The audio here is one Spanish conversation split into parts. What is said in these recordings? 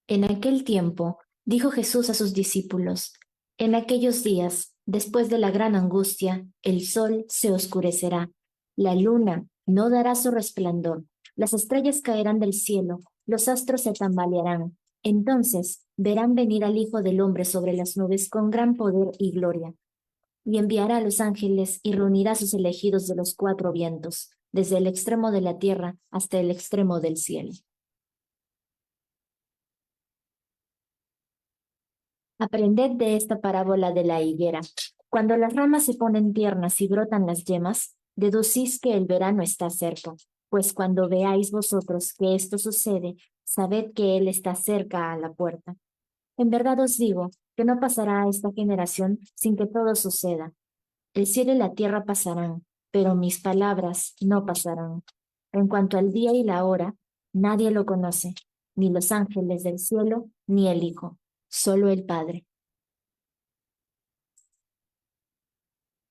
En aquel tiempo, dijo Jesús a sus discípulos, en aquellos días, después de la gran angustia, el sol se oscurecerá, la luna no dará su resplandor, las estrellas caerán del cielo, los astros se tambalearán. Entonces verán venir al Hijo del Hombre sobre las nubes con gran poder y gloria, y enviará a los ángeles y reunirá a sus elegidos de los cuatro vientos, desde el extremo de la tierra hasta el extremo del cielo. Aprended de esta parábola de la higuera. Cuando las ramas se ponen tiernas y brotan las yemas, deducís que el verano está cerca. Pues cuando veáis vosotros que esto sucede, sabed que Él está cerca a la puerta. En verdad os digo que no pasará esta generación sin que todo suceda. El cielo y la tierra pasarán, pero mis palabras no pasarán. En cuanto al día y la hora, nadie lo conoce, ni los ángeles del cielo, ni el Hijo, solo el Padre.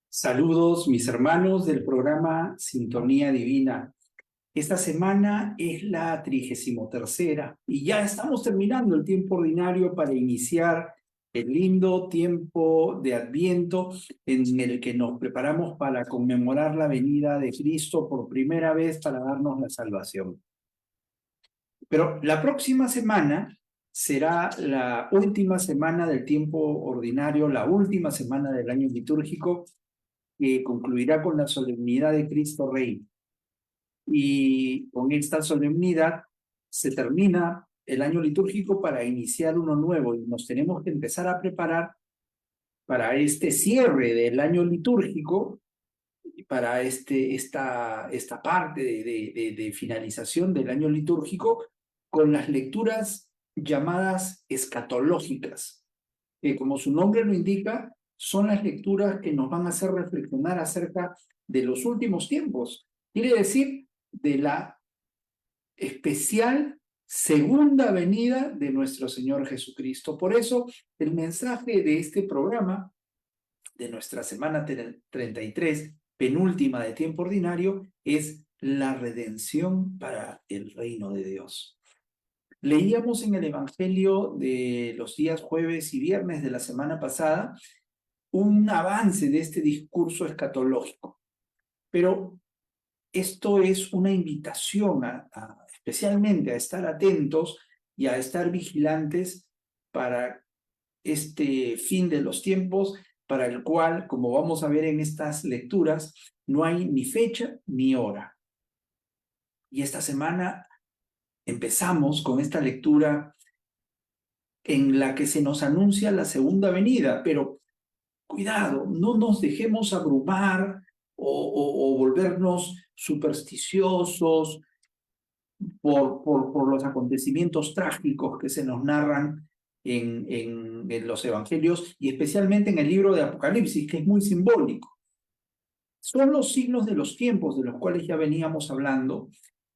Saludos, mis hermanos del programa Sintonía Divina. Esta semana es la 33ª y ya estamos terminando el tiempo ordinario para iniciar el lindo tiempo de Adviento en el que nos preparamos para conmemorar la venida de Cristo por primera vez para darnos la salvación. Pero la próxima semana será la última semana del tiempo ordinario, la última semana del año litúrgico, que concluirá con la solemnidad de Cristo Rey. Y con esta solemnidad se termina el año litúrgico para iniciar uno nuevo y nos tenemos que empezar a preparar para este cierre del año litúrgico, para esta parte de finalización del año litúrgico con las lecturas llamadas escatológicas, que como su nombre lo indica, son las lecturas que nos van a hacer reflexionar acerca de los últimos tiempos. Quiere decir, de la especial segunda venida de nuestro Señor Jesucristo. Por eso, el mensaje de este programa, de nuestra semana 33, penúltima de tiempo ordinario, es la redención para el reino de Dios. Leíamos en el Evangelio de los días jueves y viernes de la semana pasada un avance de este discurso escatológico, pero esto es una invitación especialmente a estar atentos y a estar vigilantes para este fin de los tiempos, para el cual, como vamos a ver en estas lecturas, no hay ni fecha ni hora. Y esta semana empezamos con esta lectura en la que se nos anuncia la segunda venida, pero cuidado, no nos dejemos abrumar o volvernos supersticiosos por los acontecimientos trágicos que se nos narran en los evangelios y especialmente en el libro de Apocalipsis, que es muy simbólico. Son los signos de los tiempos de los cuales ya veníamos hablando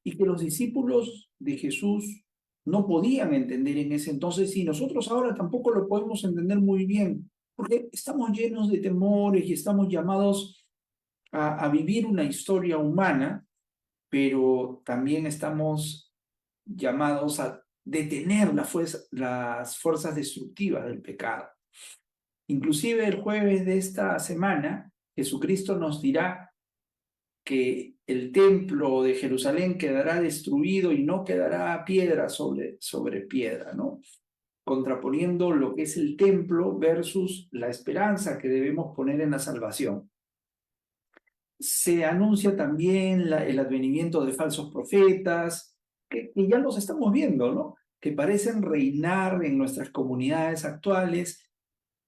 y que los discípulos de Jesús no podían entender en ese entonces y nosotros ahora tampoco lo podemos entender muy bien, porque estamos llenos de temores y estamos llamados a vivir una historia humana, pero también estamos llamados a detener las fuerzas destructivas del pecado. Inclusive el jueves de esta semana, Jesucristo nos dirá que el templo de Jerusalén quedará destruido y no quedará piedra sobre piedra, ¿no? Contraponiendo lo que es el templo versus la esperanza que debemos poner en la salvación. Se anuncia también el advenimiento de falsos profetas, que ya los estamos viendo, ¿no? Que parecen reinar en nuestras comunidades actuales,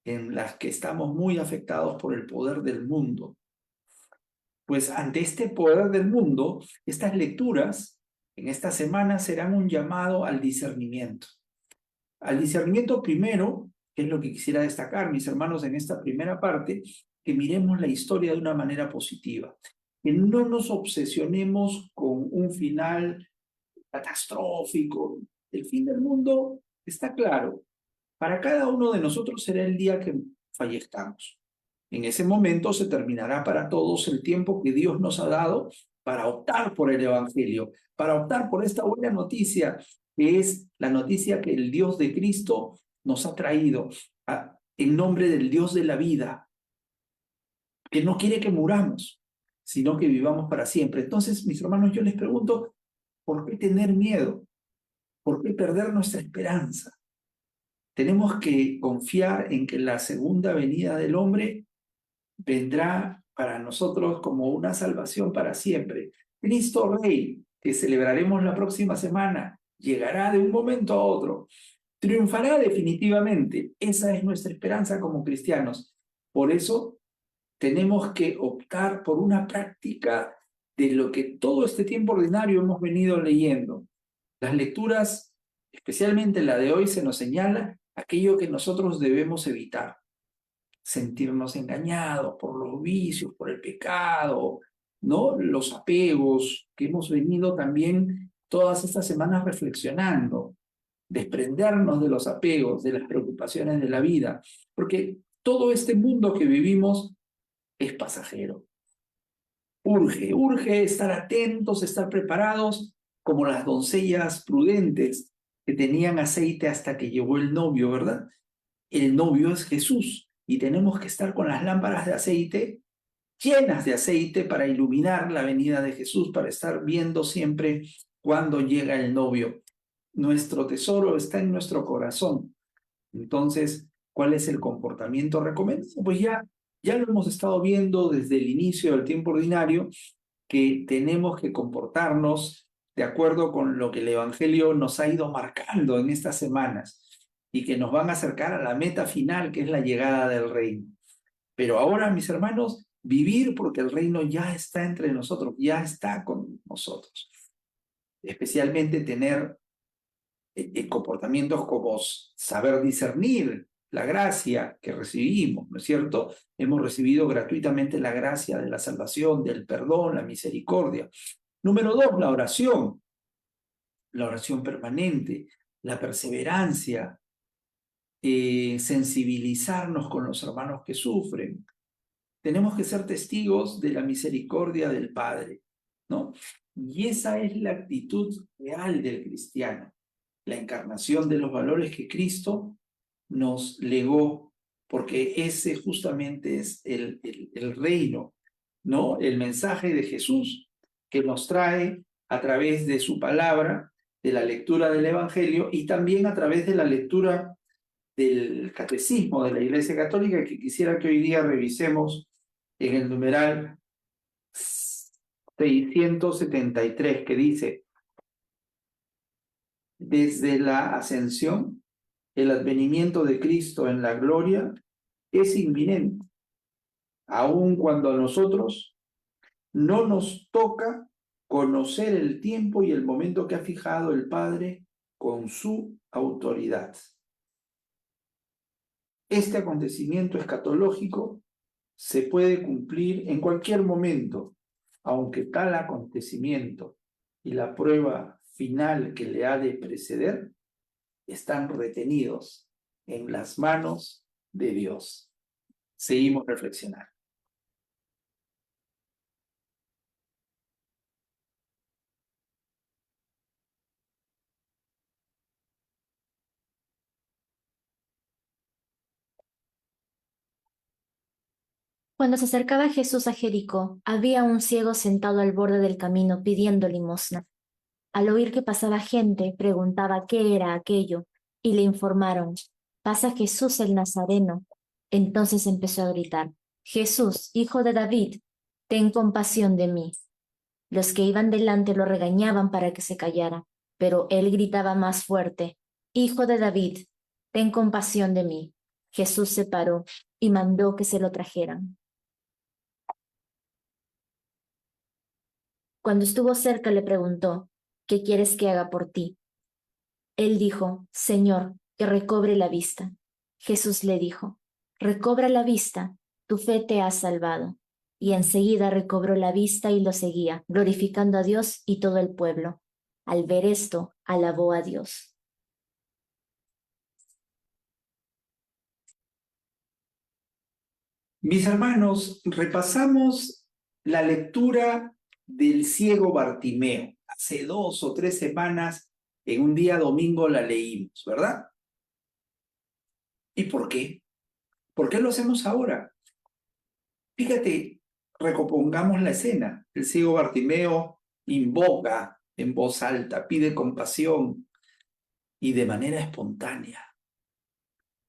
en las que estamos muy afectados por el poder del mundo. Pues ante este poder del mundo, estas lecturas en esta semana serán un llamado al discernimiento. Al discernimiento primero, que es lo que quisiera destacar, mis hermanos, en esta primera parte, que miremos la historia de una manera positiva, que no nos obsesionemos con un final catastrófico. El fin del mundo está claro. Para cada uno de nosotros será el día que fallezcamos. En ese momento se terminará para todos el tiempo que Dios nos ha dado para optar por el Evangelio, para optar por esta buena noticia que es la noticia que el Dios de Cristo nos ha traído en nombre del Dios de la vida, que no quiere que muramos, sino que vivamos para siempre. Entonces, mis hermanos, yo les pregunto, ¿por qué tener miedo? ¿Por qué perder nuestra esperanza? Tenemos que confiar en que la segunda venida del hombre vendrá para nosotros como una salvación para siempre. Cristo Rey, que celebraremos la próxima semana, llegará de un momento a otro. Triunfará definitivamente. Esa es nuestra esperanza como cristianos. Por eso tenemos que optar por una práctica de lo que todo este tiempo ordinario hemos venido leyendo. Las lecturas, especialmente la de hoy, se nos señala aquello que nosotros debemos evitar. Sentirnos engañados por los vicios, por el pecado, ¿no? Los apegos que hemos venido también todas estas semanas reflexionando. Desprendernos de los apegos, de las preocupaciones de la vida, porque todo este mundo que vivimos es pasajero. Urge estar atentos, estar preparados, como las doncellas prudentes que tenían aceite hasta que llegó el novio, ¿verdad? El novio es Jesús y tenemos que estar con las lámparas de aceite llenas de aceite para iluminar la venida de Jesús, para estar viendo siempre cuando llega el novio. Nuestro tesoro está en nuestro corazón. Entonces, ¿cuál es el comportamiento recomendado? Pues ya lo hemos estado viendo desde el inicio del tiempo ordinario, que tenemos que comportarnos de acuerdo con lo que el Evangelio nos ha ido marcando en estas semanas y que nos van a acercar a la meta final, que es la llegada del reino. Pero ahora, mis hermanos, vivir porque el reino ya está entre nosotros, ya está con nosotros. Especialmente tener comportamientos como saber discernir la gracia que recibimos, ¿no es cierto? Hemos recibido gratuitamente la gracia de la salvación, del perdón, la misericordia. Número 2, la oración permanente, la perseverancia, sensibilizarnos con los hermanos que sufren. Tenemos que ser testigos de la misericordia del Padre, ¿no? Y esa es la actitud real del cristiano, la encarnación de los valores que Cristo nos legó, porque ese justamente es el reino, ¿no? El mensaje de Jesús que nos trae a través de su palabra, de la lectura del Evangelio y también a través de la lectura del Catecismo de la Iglesia Católica, que quisiera que hoy día revisemos en el numeral 673, que dice: desde la ascensión, el advenimiento de Cristo en la gloria es inminente, aun cuando a nosotros no nos toca conocer el tiempo y el momento que ha fijado el Padre con su autoridad. Este acontecimiento escatológico se puede cumplir en cualquier momento, aunque tal acontecimiento y la prueba final que le ha de preceder están retenidos en las manos de Dios. Seguimos reflexionando. Cuando se acercaba Jesús a Jericó, había un ciego sentado al borde del camino pidiendo limosna. Al oír que pasaba gente, preguntaba qué era aquello, y le informaron: pasa Jesús el Nazareno. Entonces empezó a gritar: Jesús, hijo de David, ten compasión de mí. Los que iban delante lo regañaban para que se callara, pero él gritaba más fuerte: Hijo de David, ten compasión de mí. Jesús se paró y mandó que se lo trajeran. Cuando estuvo cerca le preguntó: ¿qué quieres que haga por ti? Él dijo: Señor, que recobre la vista. Jesús le dijo: recobra la vista, tu fe te ha salvado. Y enseguida recobró la vista y lo seguía, glorificando a Dios, y todo el pueblo, al ver esto, alabó a Dios. Mis hermanos, repasamos la lectura del ciego Bartimeo. Hace 2 o 3 semanas En un día domingo la leímos, ¿verdad? ¿Y por qué? ¿Por qué lo hacemos ahora? Fíjate, recopongamos la escena. El ciego Bartimeo invoca en voz alta, pide compasión y de manera espontánea.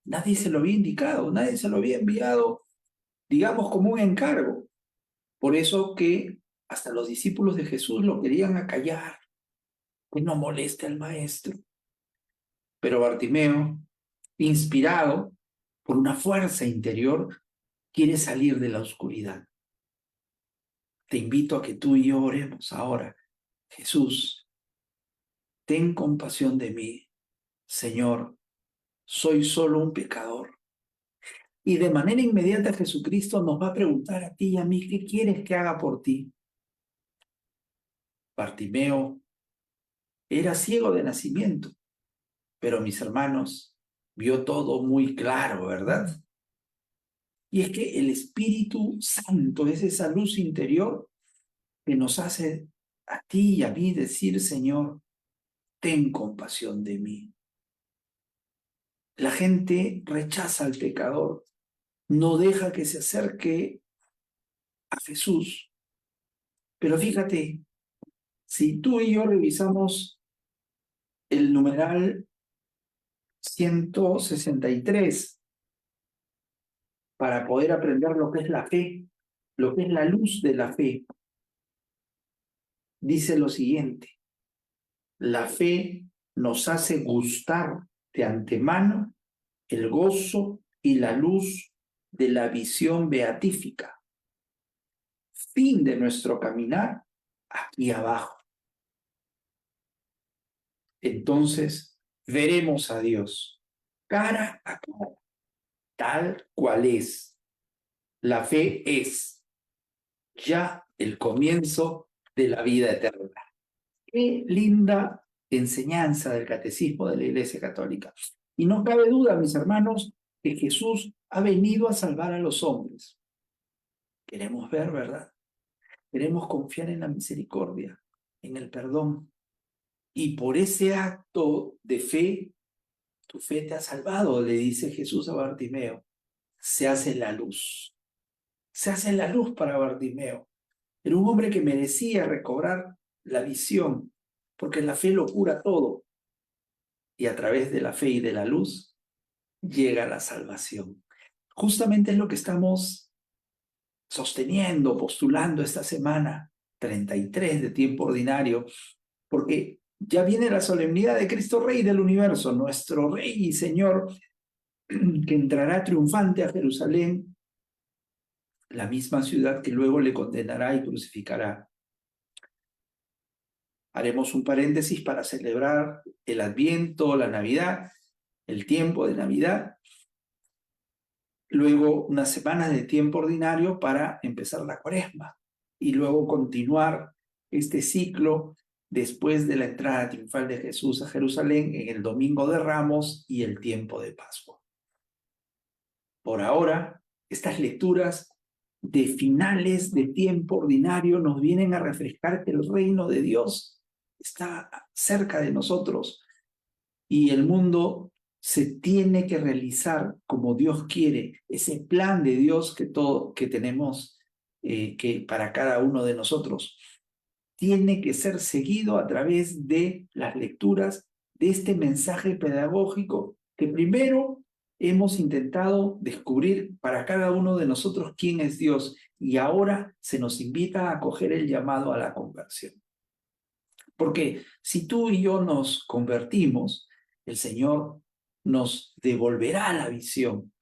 Nadie se lo había indicado, nadie se lo había enviado, digamos, como un encargo. Por eso que hasta los discípulos de Jesús lo querían acallar, que no moleste al maestro. Pero Bartimeo, inspirado por una fuerza interior, quiere salir de la oscuridad. Te invito a que tú y yo oremos ahora. Jesús, ten compasión de mí. Señor, soy solo un pecador. Y de manera inmediata Jesucristo nos va a preguntar a ti y a mí, ¿qué quieres que haga por ti? Bartimeo era ciego de nacimiento, pero mis hermanos, vio todo muy claro, ¿verdad? Y es que el Espíritu Santo es esa luz interior que nos hace a ti y a mí decir, Señor, ten compasión de mí. La gente rechaza al pecador, no deja que se acerque a Jesús. Pero fíjate, si tú y yo revisamos el numeral 163 para poder aprender lo que es la fe, lo que es la luz de la fe, dice lo siguiente: la fe nos hace gustar de antemano el gozo y la luz de la visión beatífica, fin de nuestro caminar aquí abajo. Entonces veremos a Dios cara a cara, tal cual es. La fe es ya el comienzo de la vida eterna. Qué linda enseñanza del catecismo de la Iglesia Católica. Y no cabe duda, mis hermanos, que Jesús ha venido a salvar a los hombres. Queremos ver, ¿verdad? Queremos confiar en la misericordia, en el perdón. Y por ese acto de fe, tu fe te ha salvado, le dice Jesús a Bartimeo. Se hace la luz. Se hace la luz para Bartimeo. Era un hombre que merecía recobrar la visión, porque la fe lo cura todo. Y a través de la fe y de la luz llega la salvación. Justamente es lo que estamos sosteniendo, postulando esta semana 33 de tiempo ordinario, porque ya viene la solemnidad de Cristo Rey del universo, nuestro Rey y Señor, que entrará triunfante a Jerusalén, la misma ciudad que luego le condenará y crucificará. Haremos un paréntesis para celebrar el Adviento, la Navidad, el tiempo de Navidad. Luego unas semanas de tiempo ordinario para empezar la Cuaresma. Y luego continuar este ciclo después de la entrada triunfal de Jesús a Jerusalén en el Domingo de Ramos y el tiempo de Pascua. Por ahora, estas lecturas de finales de tiempo ordinario nos vienen a refrescar que el reino de Dios está cerca de nosotros y el mundo se tiene que realizar como Dios quiere, ese plan de Dios que tenemos que para cada uno de nosotros. Tiene que ser seguido a través de las lecturas de este mensaje pedagógico que primero hemos intentado descubrir para cada uno de nosotros quién es Dios y ahora se nos invita a acoger el llamado a la conversión. Porque si tú y yo nos convertimos, el Señor nos devolverá la visión,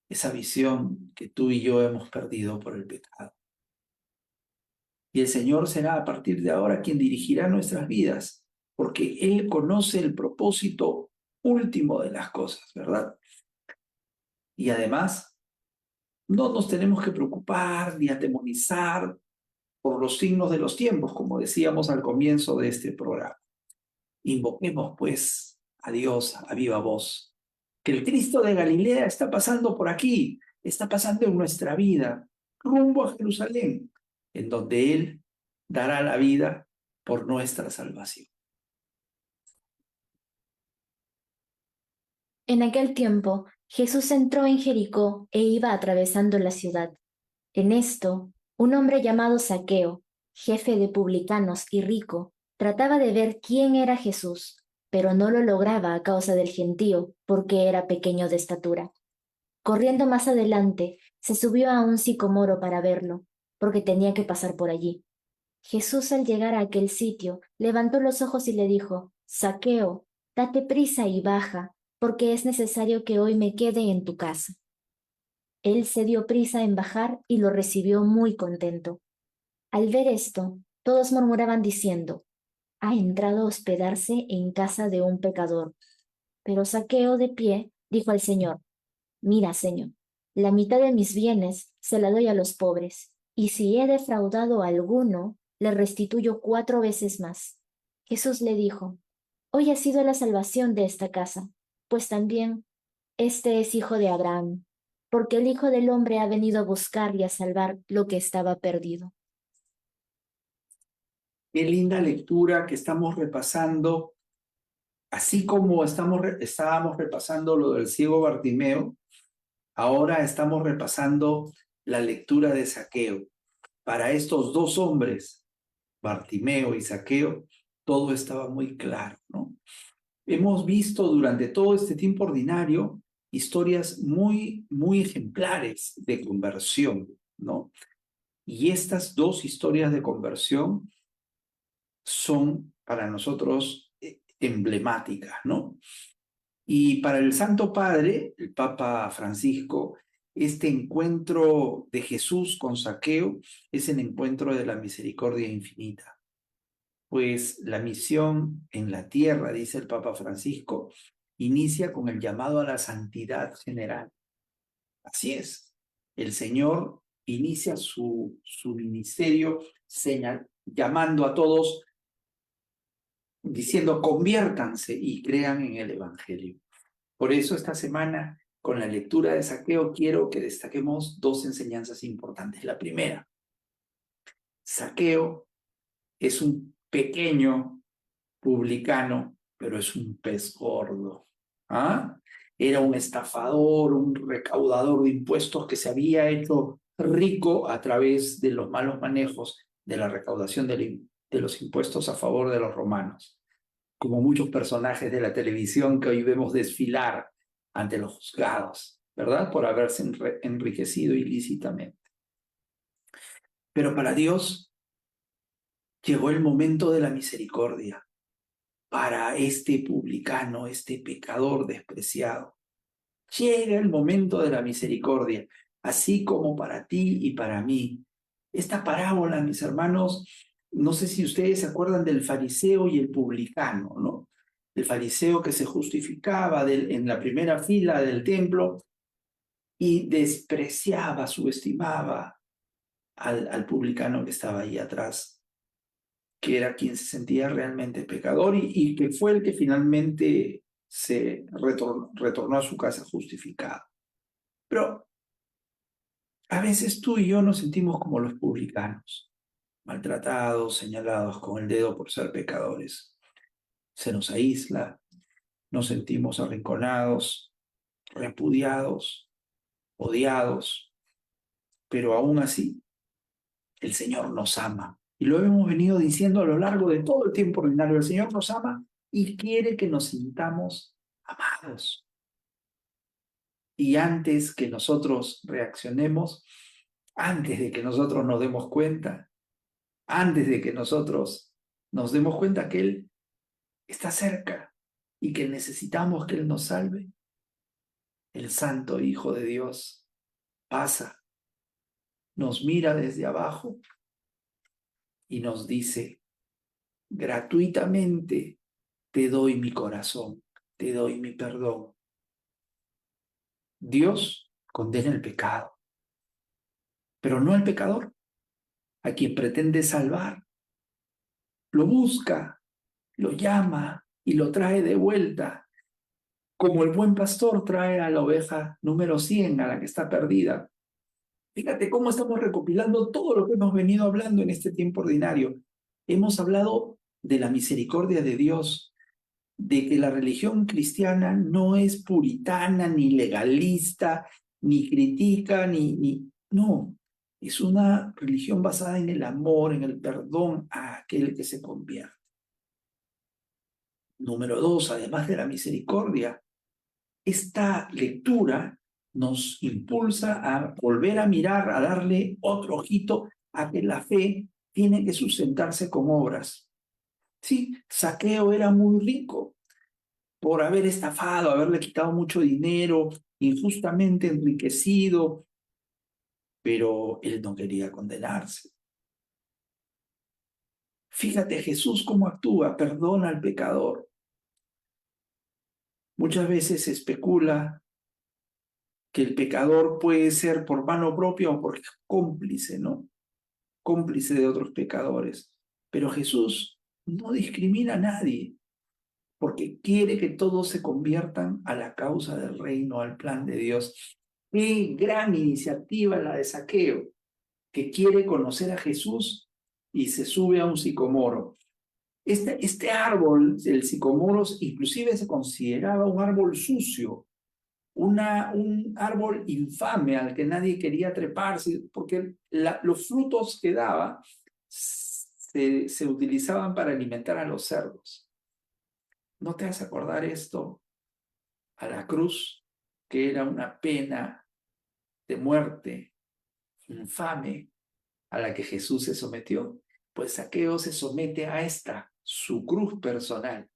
esa visión que tú y yo hemos perdido por el pecado. Y el Señor será a partir de ahora quien dirigirá nuestras vidas, porque Él conoce el propósito último de las cosas, ¿verdad? Y además, no nos tenemos que preocupar ni atemorizar por los signos de los tiempos, como decíamos al comienzo de este programa. Invoquemos, pues, a Dios a viva voz, que el Cristo de Galilea está pasando por aquí, está pasando en nuestra vida, rumbo a Jerusalén, en donde Él dará la vida por nuestra salvación. En aquel tiempo, Jesús entró en Jericó e iba atravesando la ciudad. En esto, un hombre llamado Zaqueo, jefe de publicanos y rico, trataba de ver quién era Jesús, pero no lo lograba a causa del gentío, porque era pequeño de estatura. Corriendo más adelante, se subió a un sicomoro para verlo, porque tenía que pasar por allí. Jesús, al llegar a aquel sitio, levantó los ojos y le dijo: Zaqueo, date prisa y baja, porque es necesario que hoy me quede en tu casa. Él se dio prisa en bajar y lo recibió muy contento. Al ver esto, todos murmuraban diciendo: ha entrado a hospedarse en casa de un pecador. Pero Zaqueo, de pie, dijo al Señor: mira, Señor, la mitad de mis bienes se la doy a los pobres, y si he defraudado a alguno, le restituyo 4 veces más. Jesús le dijo: hoy ha sido la salvación de esta casa, pues también este es hijo de Abraham, porque el Hijo del Hombre ha venido a buscar y a salvar lo que estaba perdido. Qué linda lectura que estamos repasando, así como estábamos repasando lo del ciego Bartimeo, ahora estamos repasando la lectura de Zaqueo. Para estos dos hombres, Bartimeo y Zaqueo, todo estaba muy claro, ¿no? Hemos visto durante todo este tiempo ordinario historias muy, muy ejemplares de conversión, ¿no? Y estas dos historias de conversión son para nosotros emblemáticas, ¿no? Y para el Santo Padre, el Papa Francisco, este encuentro de Jesús con Zaqueo es el encuentro de la misericordia infinita. Pues la misión en la tierra, dice el Papa Francisco, inicia con el llamado a la santidad general. Así es, el Señor inicia su ministerio llamando a todos, diciendo: conviértanse y crean en el Evangelio. Por eso esta semana, con la lectura de Zaqueo, quiero que destaquemos dos enseñanzas importantes. La primera: Zaqueo es un pequeño publicano, pero es un pez gordo. ¿Ah? Era un estafador, un recaudador de impuestos que se había hecho rico a través de los malos manejos de la recaudación de los impuestos a favor de los romanos, como muchos personajes de la televisión que hoy vemos desfilar ante los juzgados, ¿verdad? Por haberse enriquecido ilícitamente. Pero para Dios llegó el momento de la misericordia para este publicano, este pecador despreciado. Llega el momento de la misericordia, así como para ti y para mí. Esta parábola, mis hermanos, no sé si ustedes se acuerdan del fariseo y el publicano, ¿no? El fariseo que se justificaba en la primera fila del templo y despreciaba, subestimaba al publicano que estaba ahí atrás, que era quien se sentía realmente pecador y que fue el que finalmente se retornó a su casa justificado. Pero a veces tú y yo nos sentimos como los publicanos, maltratados, señalados con el dedo por ser pecadores. Se nos aísla, nos sentimos arrinconados, repudiados, odiados, pero aún así el Señor nos ama. Y lo hemos venido diciendo a lo largo de todo el tiempo ordinario. El Señor nos ama y quiere que nos sintamos amados. Y antes que nosotros reaccionemos, antes de que nosotros nos demos cuenta, antes de que nosotros nos demos cuenta que Él está cerca y que necesitamos que Él nos salve, el Santo Hijo de Dios pasa, nos mira desde abajo y nos dice: gratuitamente te doy mi corazón, te doy mi perdón. Dios condena el pecado, pero no al pecador, a quien pretende salvar. Lo busca, lo llama y lo trae de vuelta, como el buen pastor trae a la oveja número 100, a la que está perdida. Fíjate cómo estamos recopilando todo lo que hemos venido hablando en este tiempo ordinario. Hemos hablado de la misericordia de Dios, de que la religión cristiana no es puritana, ni legalista, ni critica, no. Es una religión basada en el amor, en el perdón a aquel que se convierte. Número 2, además de la misericordia, esta lectura nos impulsa a volver a mirar, a darle otro ojito a que la fe tiene que sustentarse con obras. Sí, Zaqueo era muy rico por haber estafado, haberle quitado mucho dinero, injustamente enriquecido, pero él no quería condenarse. Fíjate Jesús cómo actúa, perdona al pecador. Muchas veces se especula que el pecador puede ser por mano propia o por cómplice, ¿no? Cómplice de otros pecadores. Pero Jesús no discrimina a nadie, porque quiere que todos se conviertan a la causa del reino, al plan de Dios. Qué gran iniciativa la de Zaqueo, que quiere conocer a Jesús y se sube a un sicomoro. Este árbol, el sicomoro, inclusive se consideraba un árbol sucio, un árbol infame al que nadie quería treparse, porque los frutos que daba se utilizaban para alimentar a los cerdos. ¿No te hace acordar esto a la cruz, que era una pena de muerte infame a la que Jesús se sometió? Pues Zaqueo se somete a esta, su cruz personal.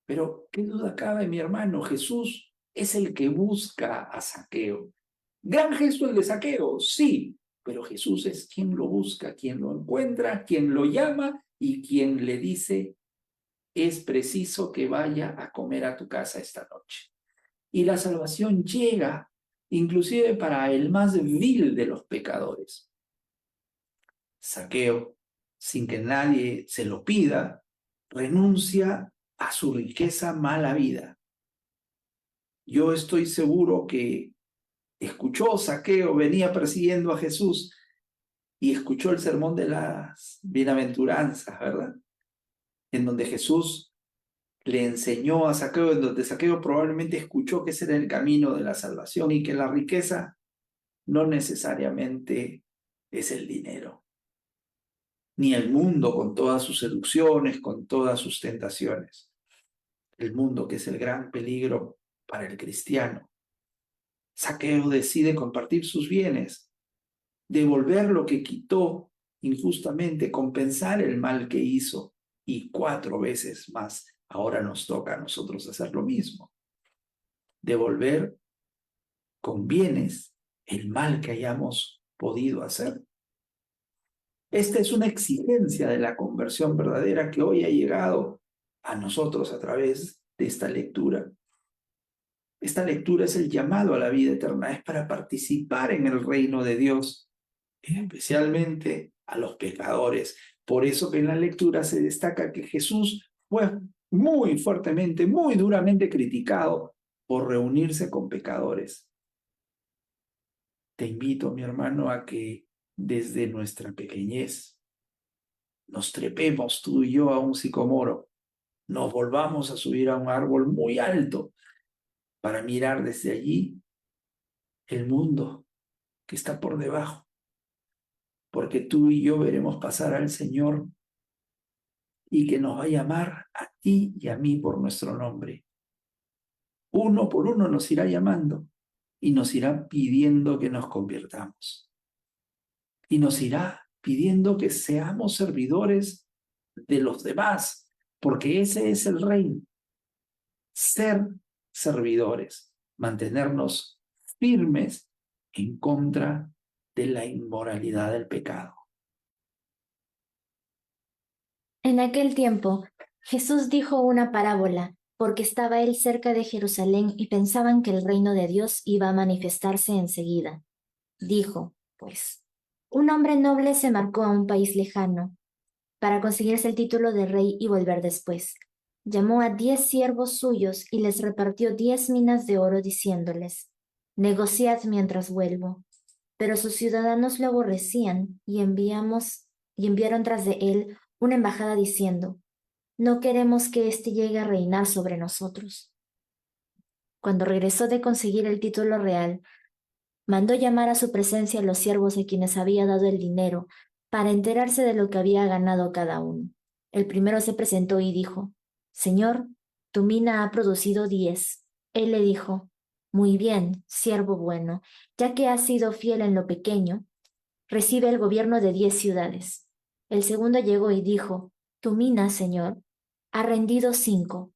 Pero qué duda cabe, mi hermano, Jesús es el que busca a Zaqueo. Gran gesto el de Zaqueo, sí, pero Jesús es quien lo busca, quien lo encuentra, quien lo llama y quien le dice, es preciso que vaya a comer a tu casa esta noche. Y la salvación llega inclusive para el más vil de los pecadores. Zaqueo, sin que nadie se lo pida, renuncia a su riqueza mala vida. Yo estoy seguro que escuchó Zaqueo, venía persiguiendo a Jesús y escuchó el sermón de las bienaventuranzas, ¿verdad? En donde Jesús le enseñó a Zaqueo, en donde Zaqueo probablemente escuchó que ese era el camino de la salvación y que la riqueza no necesariamente es el dinero, ni el mundo con todas sus seducciones, con todas sus tentaciones. El mundo que es el gran peligro para el cristiano. Zaqueo decide compartir sus bienes, devolver lo que quitó injustamente, compensar el mal que hizo y 4 veces más. Ahora nos toca a nosotros hacer lo mismo. Devolver con bienes el mal que hayamos podido hacer. Esta es una exigencia de la conversión verdadera que hoy ha llegado a nosotros a través de esta lectura. Esta lectura es el llamado a la vida eterna, es para participar en el reino de Dios, especialmente a los pecadores. Por eso que en la lectura se destaca que Jesús fue muy fuertemente, muy duramente criticado por reunirse con pecadores. Te invito, mi hermano, a que desde nuestra pequeñez nos trepemos tú y yo a un sicomoro, nos volvamos a subir a un árbol muy alto para mirar desde allí el mundo que está por debajo, porque tú y yo veremos pasar al Señor y que nos va a llamar a ti y a mí por nuestro nombre. Uno por uno nos irá llamando y nos irá pidiendo que nos convirtamos. Y nos irá pidiendo que seamos servidores de los demás, porque ese es el reino. Ser servidores, mantenernos firmes en contra de la inmoralidad del pecado. En aquel tiempo, Jesús dijo una parábola, porque estaba él cerca de Jerusalén y pensaban que el reino de Dios iba a manifestarse enseguida. Dijo, pues, un hombre noble se marcó a un país lejano para conseguirse el título de rey y volver después. Llamó a 10 siervos suyos y les repartió 10 minas de oro diciéndoles, negociad mientras vuelvo. Pero sus ciudadanos lo aborrecían y enviaron tras de él una embajada diciendo, No queremos que éste llegue a reinar sobre nosotros. Cuando regresó de conseguir el título real, mandó llamar a su presencia a los siervos a quienes había dado el dinero para enterarse de lo que había ganado cada uno. El primero se presentó y dijo, Señor, tu mina ha producido 10. Él le dijo, Muy bien, siervo bueno, ya que has sido fiel en lo pequeño, recibe el gobierno de 10 ciudades. El segundo llegó y dijo, Tu mina, señor, ha rendido 5.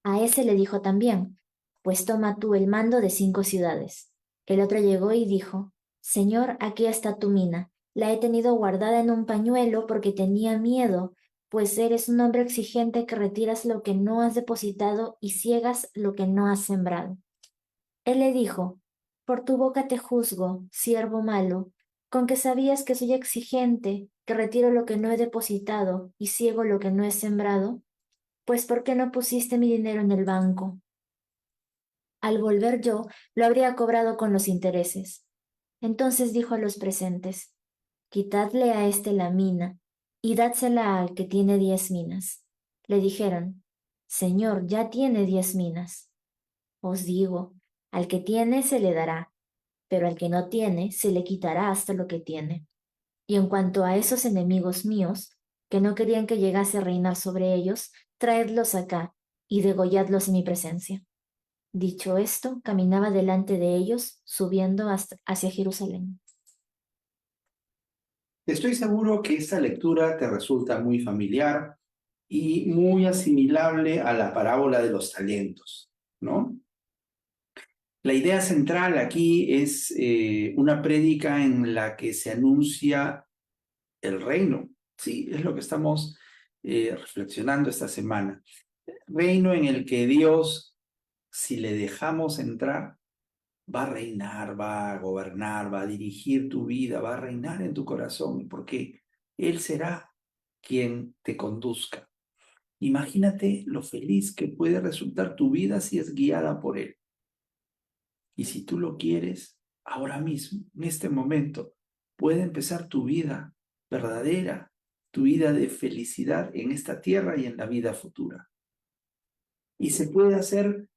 A ese le dijo también, Pues toma tú el mando de 5 ciudades. El otro llegó y dijo, Señor, aquí está tu mina. La he tenido guardada en un pañuelo porque tenía miedo, pues eres un hombre exigente que retiras lo que no has depositado y ciegas lo que no has sembrado. Él le dijo, Por tu boca te juzgo, siervo malo, con que sabías que soy exigente, que retiro lo que no he depositado y ciego lo que no he sembrado. Pues ¿por qué no pusiste mi dinero en el banco? Al volver yo, lo habría cobrado con los intereses. Entonces dijo a los presentes, Quitadle a éste la mina y dádsela al que tiene 10 minas. Le dijeron, Señor, ya tiene 10 minas. Os digo, al que tiene se le dará, pero al que no tiene se le quitará hasta lo que tiene. Y en cuanto a esos enemigos míos, que no querían que llegase a reinar sobre ellos, traedlos acá y degolladlos en mi presencia. Dicho esto, caminaba delante de ellos, subiendo hacia Jerusalén. Estoy seguro que esta lectura te resulta muy familiar y muy asimilable a la parábola de los talentos, ¿no? La idea central aquí es una prédica en la que se anuncia el reino, ¿sí? Es lo que estamos reflexionando esta semana. Reino en el que Dios, si le dejamos entrar, va a reinar, va a gobernar, va a dirigir tu vida, va a reinar en tu corazón, porque Él será quien te conduzca. Imagínate lo feliz que puede resultar tu vida si es guiada por Él. Y si tú lo quieres, ahora mismo, en este momento, puede empezar tu vida verdadera, tu vida de felicidad en esta tierra y en la vida futura. Y se puede hacer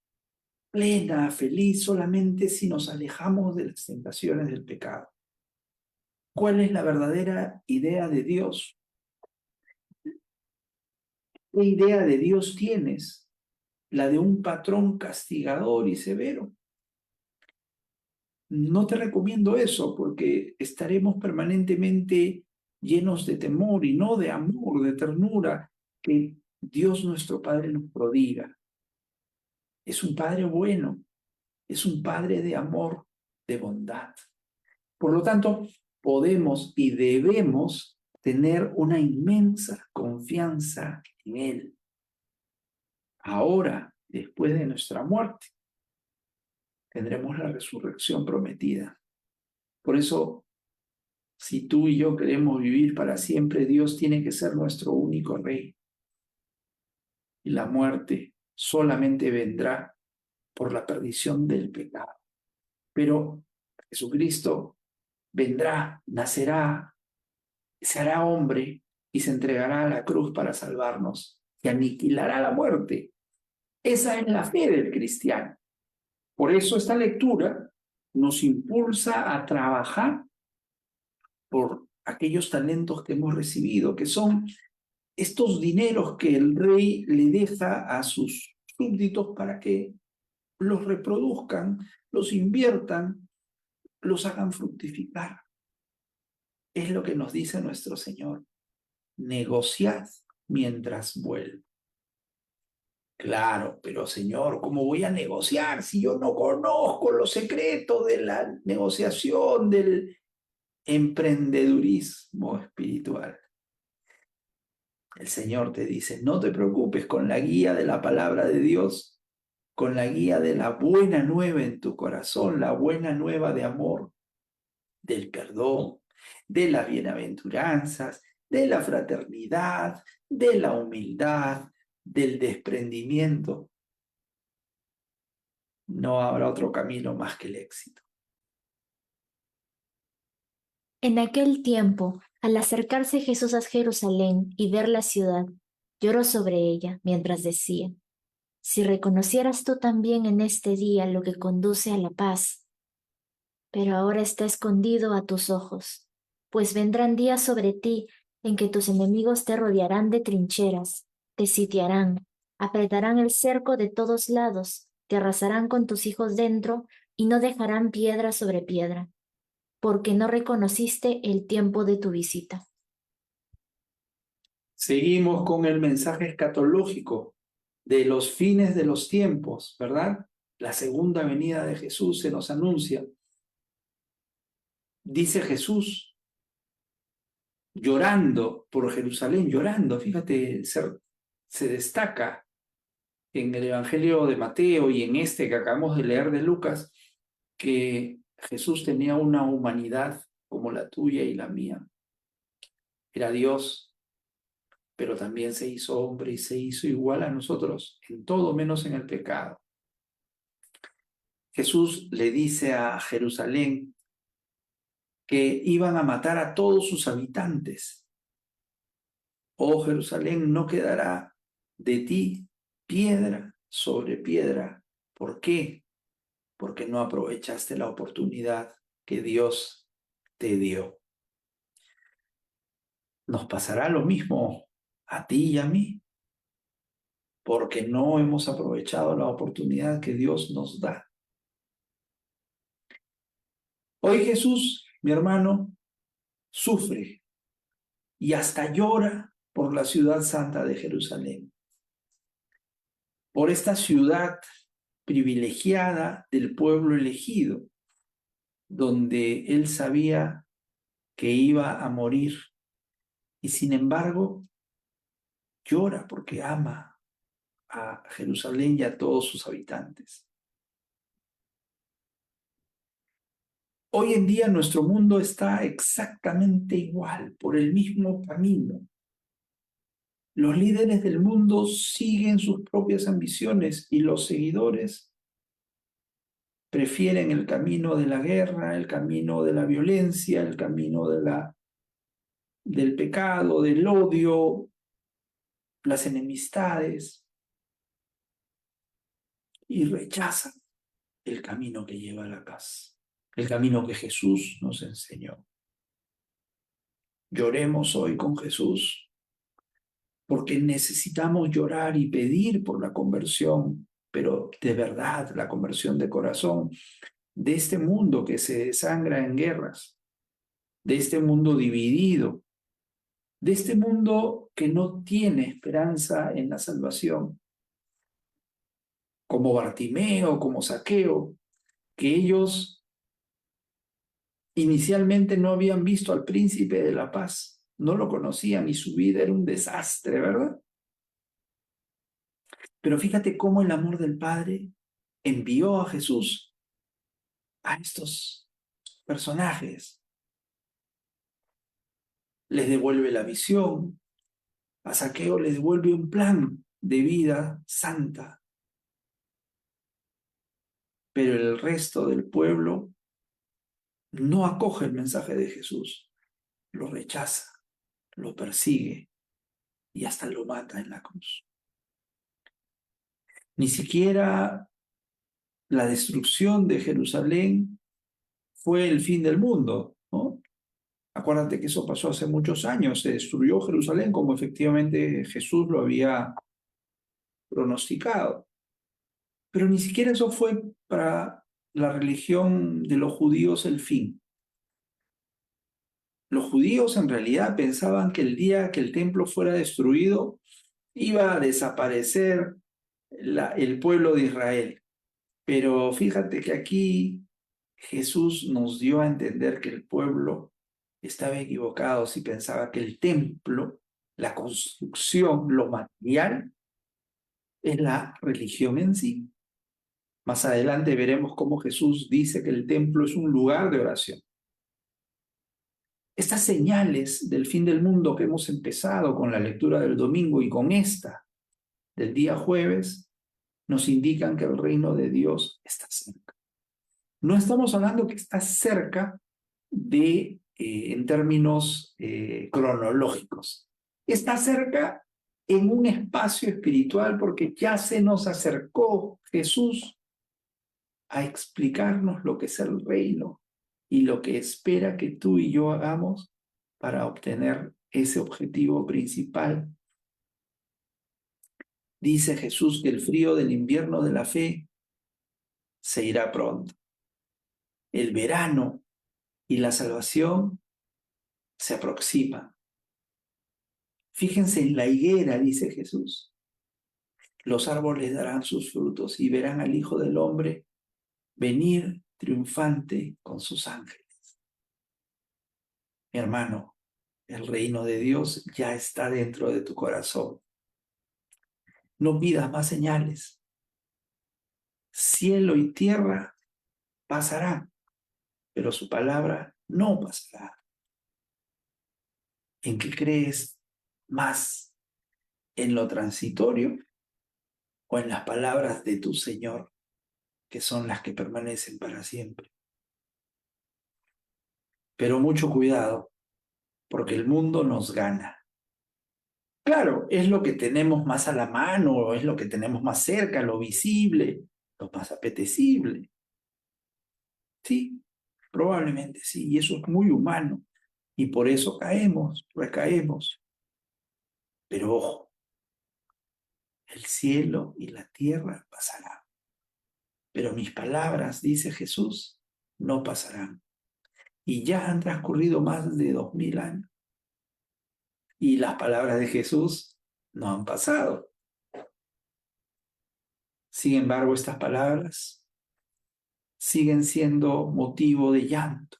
plena, feliz, solamente si nos alejamos de las tentaciones del pecado. ¿Cuál es la verdadera idea de Dios? ¿Qué idea de Dios tienes? ¿La de un patrón castigador y severo? No te recomiendo eso porque estaremos permanentemente llenos de temor y no de amor, de ternura que Dios nuestro Padre nos prodiga. Es un Padre bueno, es un Padre de amor, de bondad. Por lo tanto, podemos y debemos tener una inmensa confianza en Él. Ahora, después de nuestra muerte, tendremos la resurrección prometida. Por eso, si tú y yo queremos vivir para siempre, Dios tiene que ser nuestro único rey. Y la muerte solamente vendrá por la perdición del pecado. Pero Jesucristo vendrá, nacerá, se hará hombre y se entregará a la cruz para salvarnos y aniquilará la muerte. Esa es la fe del cristiano. Por eso esta lectura nos impulsa a trabajar por aquellos talentos que hemos recibido, que son estos dineros que el rey le deja a sus súbditos para que los reproduzcan, los inviertan, los hagan fructificar. Es lo que nos dice nuestro Señor. Negociad mientras vuelvo. Claro, pero Señor, ¿cómo voy a negociar si yo no conozco los secretos de la negociación, del emprendedurismo espiritual? El Señor te dice, no te preocupes, con la guía de la palabra de Dios, con la guía de la buena nueva en tu corazón, la buena nueva de amor, del perdón, de las bienaventuranzas, de la fraternidad, de la humildad, del desprendimiento. No habrá otro camino más que el éxito. En aquel tiempo, al acercarse Jesús a Jerusalén y ver la ciudad, Lloró sobre ella mientras decía, si reconocieras tú también en este día lo que conduce a la paz, pero ahora está escondido a tus ojos, pues vendrán días sobre ti en que tus enemigos te rodearán de trincheras, te sitiarán, apretarán el cerco de todos lados, te arrasarán con tus hijos dentro y no dejarán piedra sobre piedra, porque no reconociste el tiempo de tu visita. Seguimos con el mensaje escatológico de los fines de los tiempos, ¿verdad? La segunda venida de Jesús se nos anuncia. Dice Jesús, llorando por Jerusalén, llorando, fíjate, se destaca en el Evangelio de Mateo y en este que acabamos de leer de Lucas, que Jesús tenía una humanidad como la tuya y la mía. Era Dios, pero también se hizo hombre y se hizo igual a nosotros, en todo menos en el pecado. Jesús le dice a Jerusalén que iban a matar a todos sus habitantes. Oh Jerusalén, no quedará de ti piedra sobre piedra. ¿Por qué? Porque no aprovechaste la oportunidad que Dios te dio. Nos pasará lo mismo a ti y a mí, porque no hemos aprovechado la oportunidad que Dios nos da. Hoy Jesús, mi hermano, sufre y hasta llora por la ciudad santa de Jerusalén, por esta ciudad privilegiada del pueblo elegido, donde él sabía que iba a morir y sin embargo llora porque ama a Jerusalén y a todos sus habitantes. Hoy en día nuestro mundo está exactamente igual, por el mismo camino. Los líderes del mundo siguen sus propias ambiciones y los seguidores prefieren el camino de la guerra, el camino de la violencia, el camino del pecado, del odio, las enemistades, y rechazan el camino que lleva a la paz, el camino que Jesús nos enseñó. Lloremos hoy con Jesús, porque necesitamos llorar y pedir por la conversión, pero de verdad, la conversión de corazón, de este mundo que se desangra en guerras, de este mundo dividido, de este mundo que no tiene esperanza en la salvación, como Bartimeo, como Zaqueo, que ellos inicialmente no habían visto al príncipe de la paz, no lo conocían y su vida era un desastre, ¿verdad? Pero fíjate cómo el amor del Padre envió a Jesús a estos personajes. Les devuelve la visión, a Zaqueo le devuelve un plan de vida santa, pero el resto del pueblo no acoge el mensaje de Jesús, lo rechaza, lo persigue y hasta lo mata en la cruz. Ni siquiera la destrucción de Jerusalén fue el fin del mundo, ¿no? Acuérdate que eso pasó hace muchos años, se destruyó Jerusalén como efectivamente Jesús lo había pronosticado. Pero ni siquiera eso fue para la religión de los judíos el fin. Los judíos en realidad pensaban que el día que el templo fuera destruido iba a desaparecer el pueblo de Israel. Pero fíjate que aquí Jesús nos dio a entender que el pueblo estaba equivocado si pensaba que el templo, la construcción, lo material, es la religión en sí. Más adelante veremos cómo Jesús dice que el templo es un lugar de oración. Estas señales del fin del mundo que hemos empezado con la lectura del domingo y con esta del día jueves, nos indican que el reino de Dios está cerca. No estamos hablando que está cerca en términos cronológicos. Está cerca en un espacio espiritual porque ya se nos acercó Jesús a explicarnos lo que es el reino y lo que espera que tú y yo hagamos para obtener ese objetivo principal. Dice Jesús que el frío del invierno de la fe se irá pronto. El verano y la salvación se aproximan. Fíjense en la higuera, dice Jesús. Los árboles darán sus frutos y verán al Hijo del Hombre venir triunfante con sus ángeles. Mi hermano, el reino de Dios ya está dentro de tu corazón. No pidas más señales. Cielo y tierra pasarán, pero su palabra no pasará. ¿En qué crees más? ¿En lo transitorio o en las palabras de tu Señor, que son las que permanecen para siempre? Pero mucho cuidado, porque el mundo nos gana. Claro, es lo que tenemos más a la mano, es lo que tenemos más cerca, lo visible, lo más apetecible. Sí, probablemente sí, y eso es muy humano, y por eso caemos, recaemos. Pero ojo, el cielo y la tierra pasarán, pero mis palabras, dice Jesús, no pasarán. Y ya han transcurrido más de 2000 años, y las palabras de Jesús no han pasado. Sin embargo, estas palabras siguen siendo motivo de llanto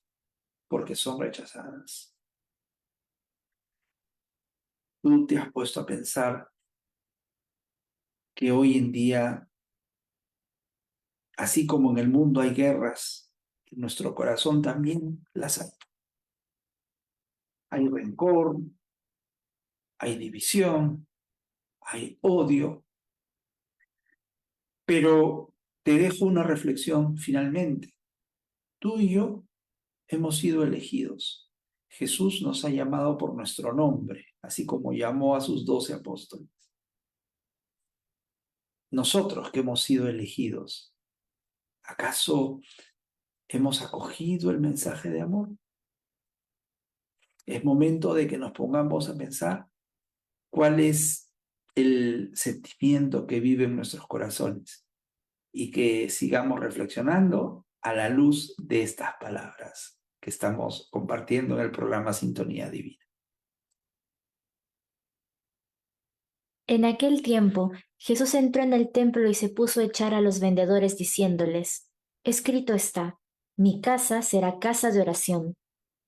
porque son rechazadas. Tú te has puesto a pensar que hoy en día, así como en el mundo hay guerras, en nuestro corazón también las hay. Hay rencor, hay división, hay odio. Pero te dejo una reflexión finalmente. Tú y yo hemos sido elegidos. Jesús nos ha llamado por nuestro nombre, así como llamó a sus 12 apóstoles. Nosotros que hemos sido elegidos, ¿acaso hemos acogido el mensaje de amor? Es momento de que nos pongamos a pensar cuál es el sentimiento que vive en nuestros corazones y que sigamos reflexionando a la luz de estas palabras que estamos compartiendo en el programa Sintonía Divina. En aquel tiempo, Jesús entró en el templo y se puso a echar a los vendedores diciéndoles, escrito está, mi casa será casa de oración,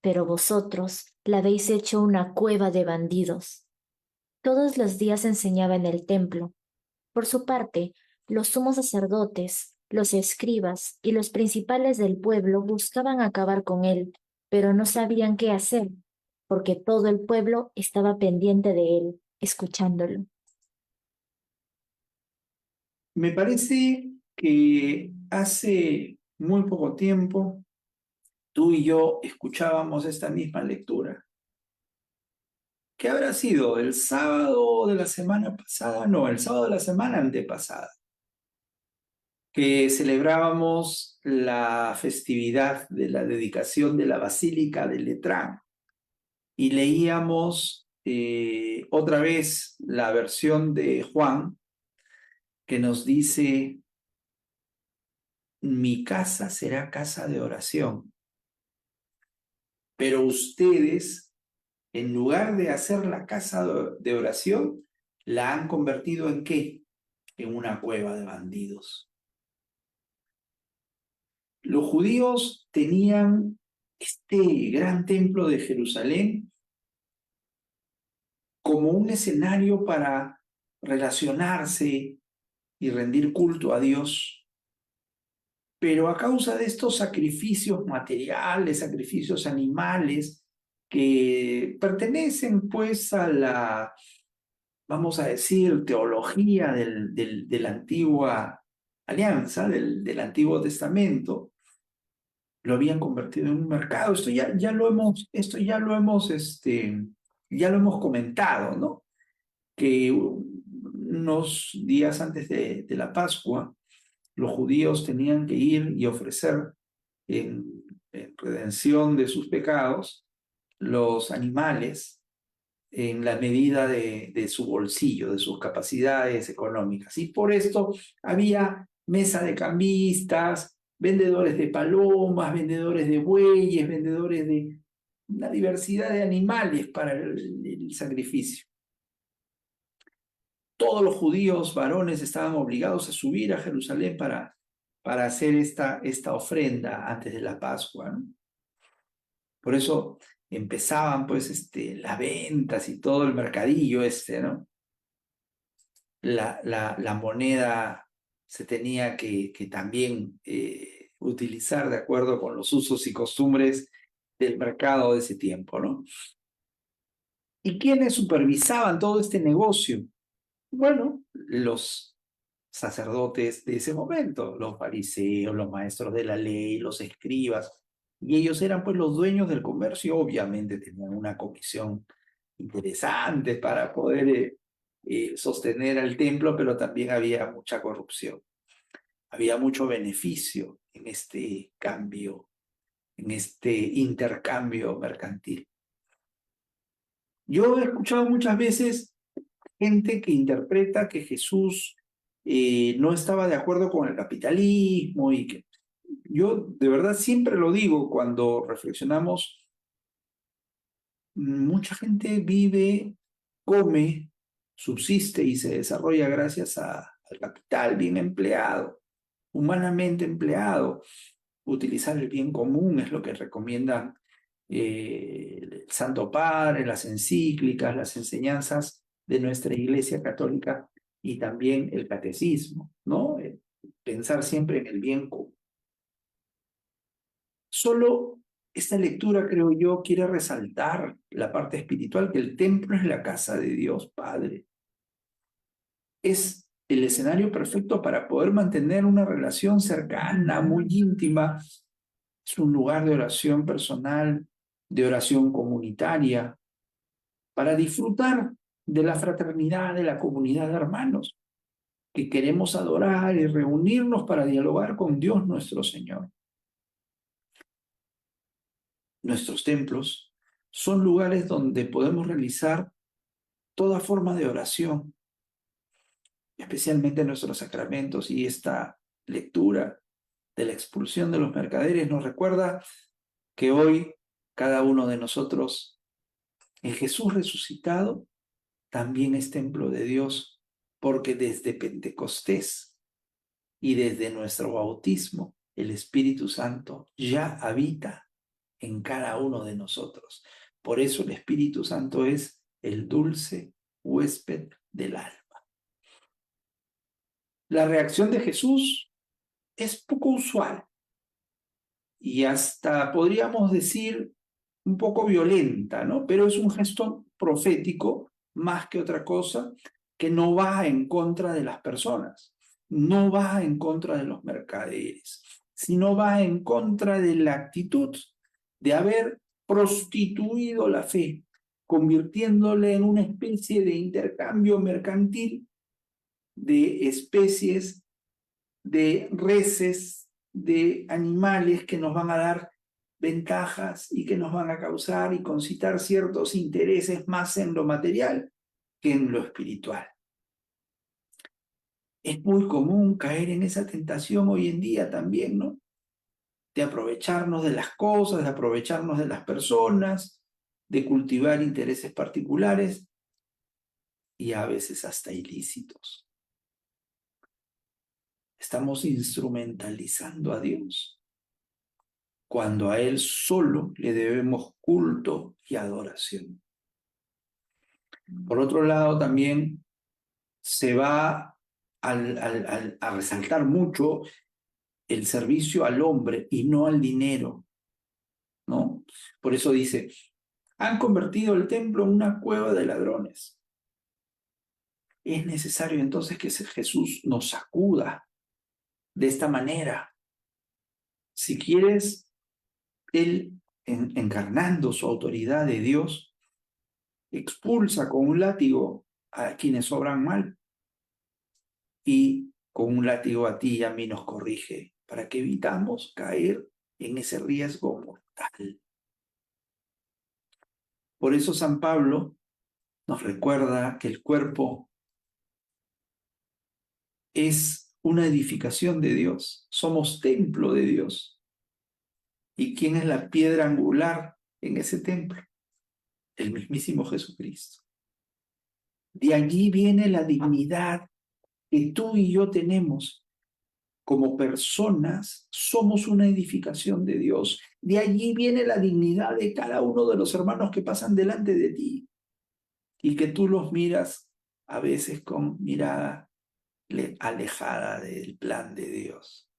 pero vosotros la habéis hecho una cueva de bandidos. Todos los días enseñaba en el templo. Por su parte, los sumos sacerdotes, los escribas y los principales del pueblo buscaban acabar con él, pero no sabían qué hacer, porque todo el pueblo estaba pendiente de él, escuchándolo. Me parece que hace muy poco tiempo tú y yo escuchábamos esta misma lectura. ¿Qué habrá sido? ¿El sábado de la semana pasada? No, el sábado de la semana antepasada, que celebrábamos la festividad de la dedicación de la Basílica de Letrán y leíamos otra vez la versión de Juan que nos dice, mi casa será casa de oración, pero ustedes, en lugar de hacer la casa de oración, la han convertido ¿en qué? En una cueva de bandidos. Los judíos tenían este gran templo de Jerusalén como un escenario para relacionarse y rendir culto a Dios. Pero a causa de estos sacrificios materiales, sacrificios animales, que pertenecen pues a la, vamos a decir, teología de la antigua alianza, del Antiguo Testamento, lo habían convertido en un mercado. Esto ya lo hemos comentado, ¿no? que unos días antes de la Pascua, los judíos tenían que ir y ofrecer en redención de sus pecados los animales en la medida de su bolsillo, de sus capacidades económicas. Y por esto había mesa de cambistas, vendedores de palomas, vendedores de bueyes, vendedores de una diversidad de animales para el sacrificio. Todos los judíos varones estaban obligados a subir a Jerusalén para hacer esta ofrenda antes de la Pascua, ¿no? Por eso empezaban pues las ventas y todo el mercadillo ¿no? La moneda se tenía que también utilizar de acuerdo con los usos y costumbres del mercado de ese tiempo, ¿no? ¿Y quiénes supervisaban todo este negocio? Bueno, los sacerdotes de ese momento, los fariseos, los maestros de la ley, los escribas, y ellos eran pues los dueños del comercio, obviamente tenían una comisión interesante para poder sostener al templo, pero también había mucha corrupción, había mucho beneficio en este cambio, en este intercambio mercantil. Yo he escuchado muchas veces gente que interpreta que Jesús no estaba de acuerdo con el capitalismo y que yo de verdad siempre lo digo cuando reflexionamos, mucha gente vive, come, subsiste y se desarrolla gracias al capital bien empleado, humanamente empleado. Utilizar el bien común es lo que recomiendan el Santo Padre, las encíclicas, las enseñanzas de nuestra Iglesia Católica y también el catecismo, ¿no? Pensar siempre en el bien común. Solo esta lectura, creo yo, quiere resaltar la parte espiritual, que el templo es la casa de Dios Padre. Es el escenario perfecto para poder mantener una relación cercana, muy íntima. Es un lugar de oración personal, de oración comunitaria, para disfrutar de la fraternidad de la comunidad de hermanos que queremos adorar y reunirnos para dialogar con Dios nuestro Señor. Nuestros templos son lugares donde podemos realizar toda forma de oración, especialmente nuestros sacramentos, y esta lectura de la expulsión de los mercaderes nos recuerda que hoy cada uno de nosotros, en Jesús resucitado, también es templo de Dios, porque desde Pentecostés y desde nuestro bautismo, el Espíritu Santo ya habita en cada uno de nosotros. Por eso el Espíritu Santo es el dulce huésped del alma. La reacción de Jesús es poco usual y hasta podríamos decir un poco violenta, ¿no? Pero es un gesto profético más que otra cosa, que no va en contra de las personas, no va en contra de los mercaderes, sino va en contra de la actitud de haber prostituido la fe, convirtiéndole en una especie de intercambio mercantil de especies, de reses, de animales que nos van a dar ventajas y que nos van a causar y concitar ciertos intereses más en lo material que en lo espiritual. Es muy común caer en esa tentación hoy en día también, ¿no? De aprovecharnos de las cosas, de aprovecharnos de las personas, de cultivar intereses particulares y a veces hasta ilícitos. Estamos instrumentalizando a Dios, cuando a Él solo le debemos culto y adoración. Por otro lado, también se va a resaltar mucho el servicio al hombre y no al dinero, ¿no? Por eso dice, han convertido el templo en una cueva de ladrones. Es necesario entonces que Jesús nos sacuda de esta manera. Si quieres, Él, encarnando su autoridad de Dios, expulsa con un látigo a quienes obran mal y con un látigo a ti y a mí nos corrige para que evitamos caer en ese riesgo mortal. Por eso San Pablo nos recuerda que el cuerpo es una edificación de Dios, somos templo de Dios. ¿Y quién es la piedra angular en ese templo? El mismísimo Jesucristo. De allí viene la dignidad que tú y yo tenemos. Como personas, somos una edificación de Dios. De allí viene la dignidad de cada uno de los hermanos que pasan delante de ti y que tú los miras a veces con mirada alejada del plan de Dios.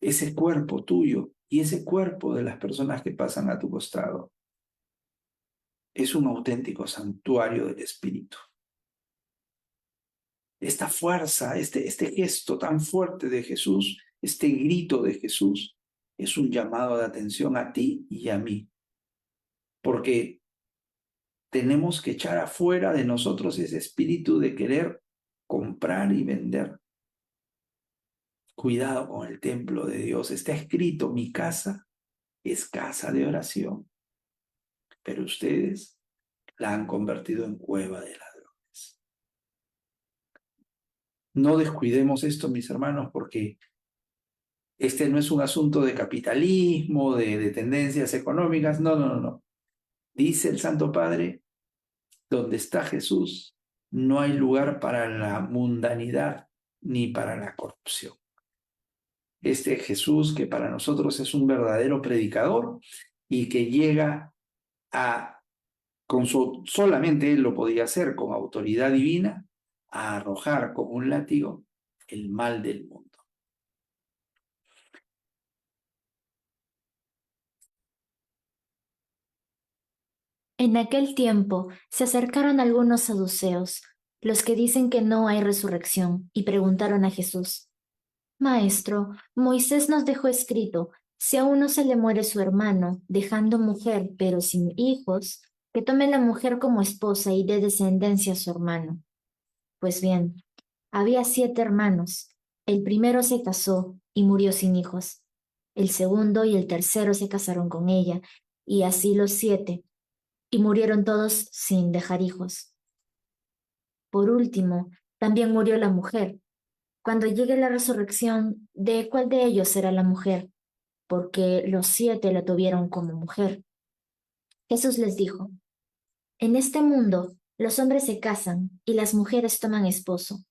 Ese cuerpo tuyo y ese cuerpo de las personas que pasan a tu costado es un auténtico santuario del Espíritu. Esta fuerza, este gesto tan fuerte de Jesús, este grito de Jesús, es un llamado de atención a ti y a mí. Porque tenemos que echar afuera de nosotros ese espíritu de querer comprar y vender. Cuidado con el templo de Dios. Está escrito, mi casa es casa de oración. Pero ustedes la han convertido en cueva de ladrones. No descuidemos esto, mis hermanos, porque este no es un asunto de capitalismo, de tendencias económicas. No, no, no, no. Dice el Santo Padre, donde está Jesús, no hay lugar para la mundanidad ni para la corrupción. Este Jesús que para nosotros es un verdadero predicador y que llega a, solamente él lo podía hacer con autoridad divina, a arrojar con un látigo el mal del mundo. En aquel tiempo se acercaron algunos saduceos, los que dicen que no hay resurrección, y preguntaron a Jesús: Maestro, Moisés nos dejó escrito, si a uno se le muere su hermano, dejando mujer pero sin hijos, que tome la mujer como esposa y dé descendencia a su hermano. Pues bien, había 7 hermanos. El primero se casó y murió sin hijos. El segundo y el tercero se casaron con ella, y así los 7, y murieron todos sin dejar hijos. Por último, también murió la mujer. Cuando llegue la resurrección, ¿de cuál de ellos será la mujer? Porque los 7 la tuvieron como mujer. Jesús les dijo: En este mundo los hombres se casan y las mujeres toman esposo,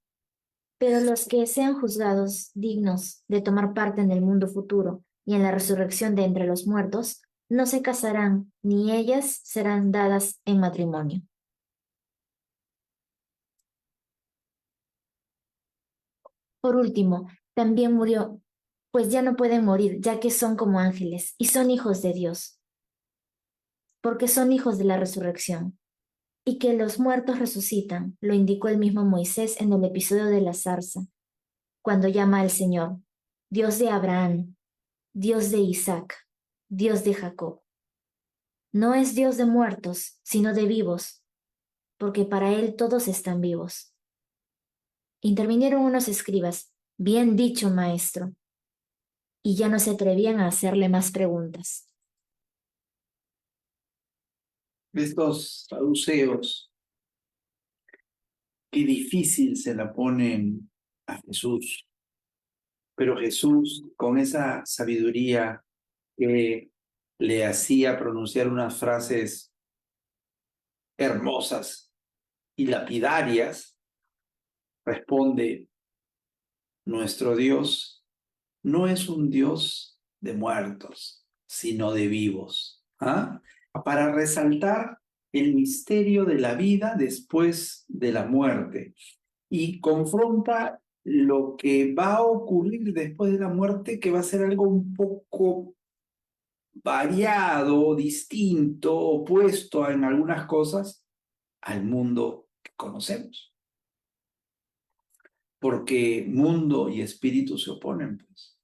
pero los que sean juzgados dignos de tomar parte en el mundo futuro y en la resurrección de entre los muertos, no se casarán, ni ellas serán dadas en matrimonio. Por último, también murió, pues ya no pueden morir, ya que son como ángeles y son hijos de Dios, porque son hijos de la resurrección. Y que los muertos resucitan, lo indicó el mismo Moisés en el episodio de la zarza, cuando llama al Señor, Dios de Abraham, Dios de Isaac, Dios de Jacob. No es Dios de muertos, sino de vivos, porque para Él todos están vivos. Intervinieron unos escribas, bien dicho, maestro, y ya no se atrevían a hacerle más preguntas. Estos saduceos, qué difícil se la ponen a Jesús. Pero Jesús, con esa sabiduría que le hacía pronunciar unas frases hermosas y lapidarias, responde, nuestro Dios no es un Dios de muertos, sino de vivos. ¿Ah? Para resaltar el misterio de la vida después de la muerte y confronta lo que va a ocurrir después de la muerte, que va a ser algo un poco variado, distinto, opuesto en algunas cosas al mundo que conocemos. Porque mundo y espíritu se oponen, pues.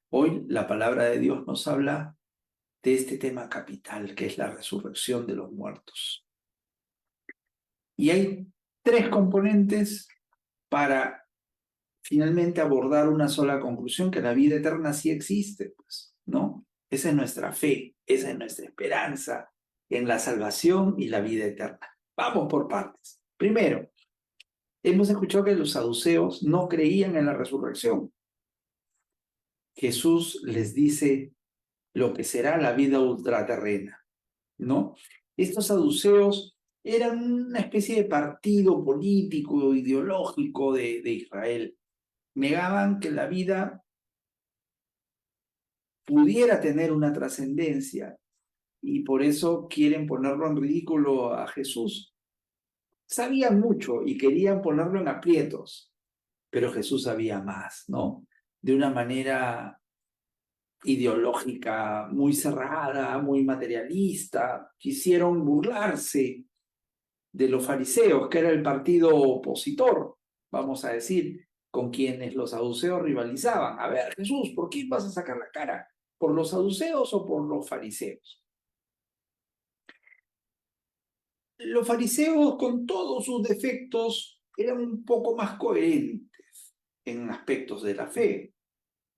Hoy la palabra de Dios nos habla de este tema capital, que es la resurrección de los muertos. Y hay tres componentes para finalmente abordar una sola conclusión, que la vida eterna sí existe, pues, ¿no? Esa es nuestra fe, esa es nuestra esperanza en la salvación y la vida eterna. Vamos por partes. Primero, hemos escuchado que los saduceos no creían en la resurrección. Jesús les dice lo que será la vida ultraterrena, ¿no? Estos saduceos eran una especie de partido político, ideológico de Israel. Negaban que la vida pudiera tener una trascendencia y por eso quieren ponerlo en ridículo a Jesús. Sabían mucho y querían ponerlo en aprietos, pero Jesús sabía más, ¿no? De una manera ideológica muy cerrada, muy materialista, quisieron burlarse de los fariseos, que era el partido opositor, vamos a decir, con quienes los saduceos rivalizaban. A ver, Jesús, ¿por quién vas a sacar la cara? ¿Por los saduceos o por los fariseos? Los fariseos, con todos sus defectos, eran un poco más coherentes en aspectos de la fe,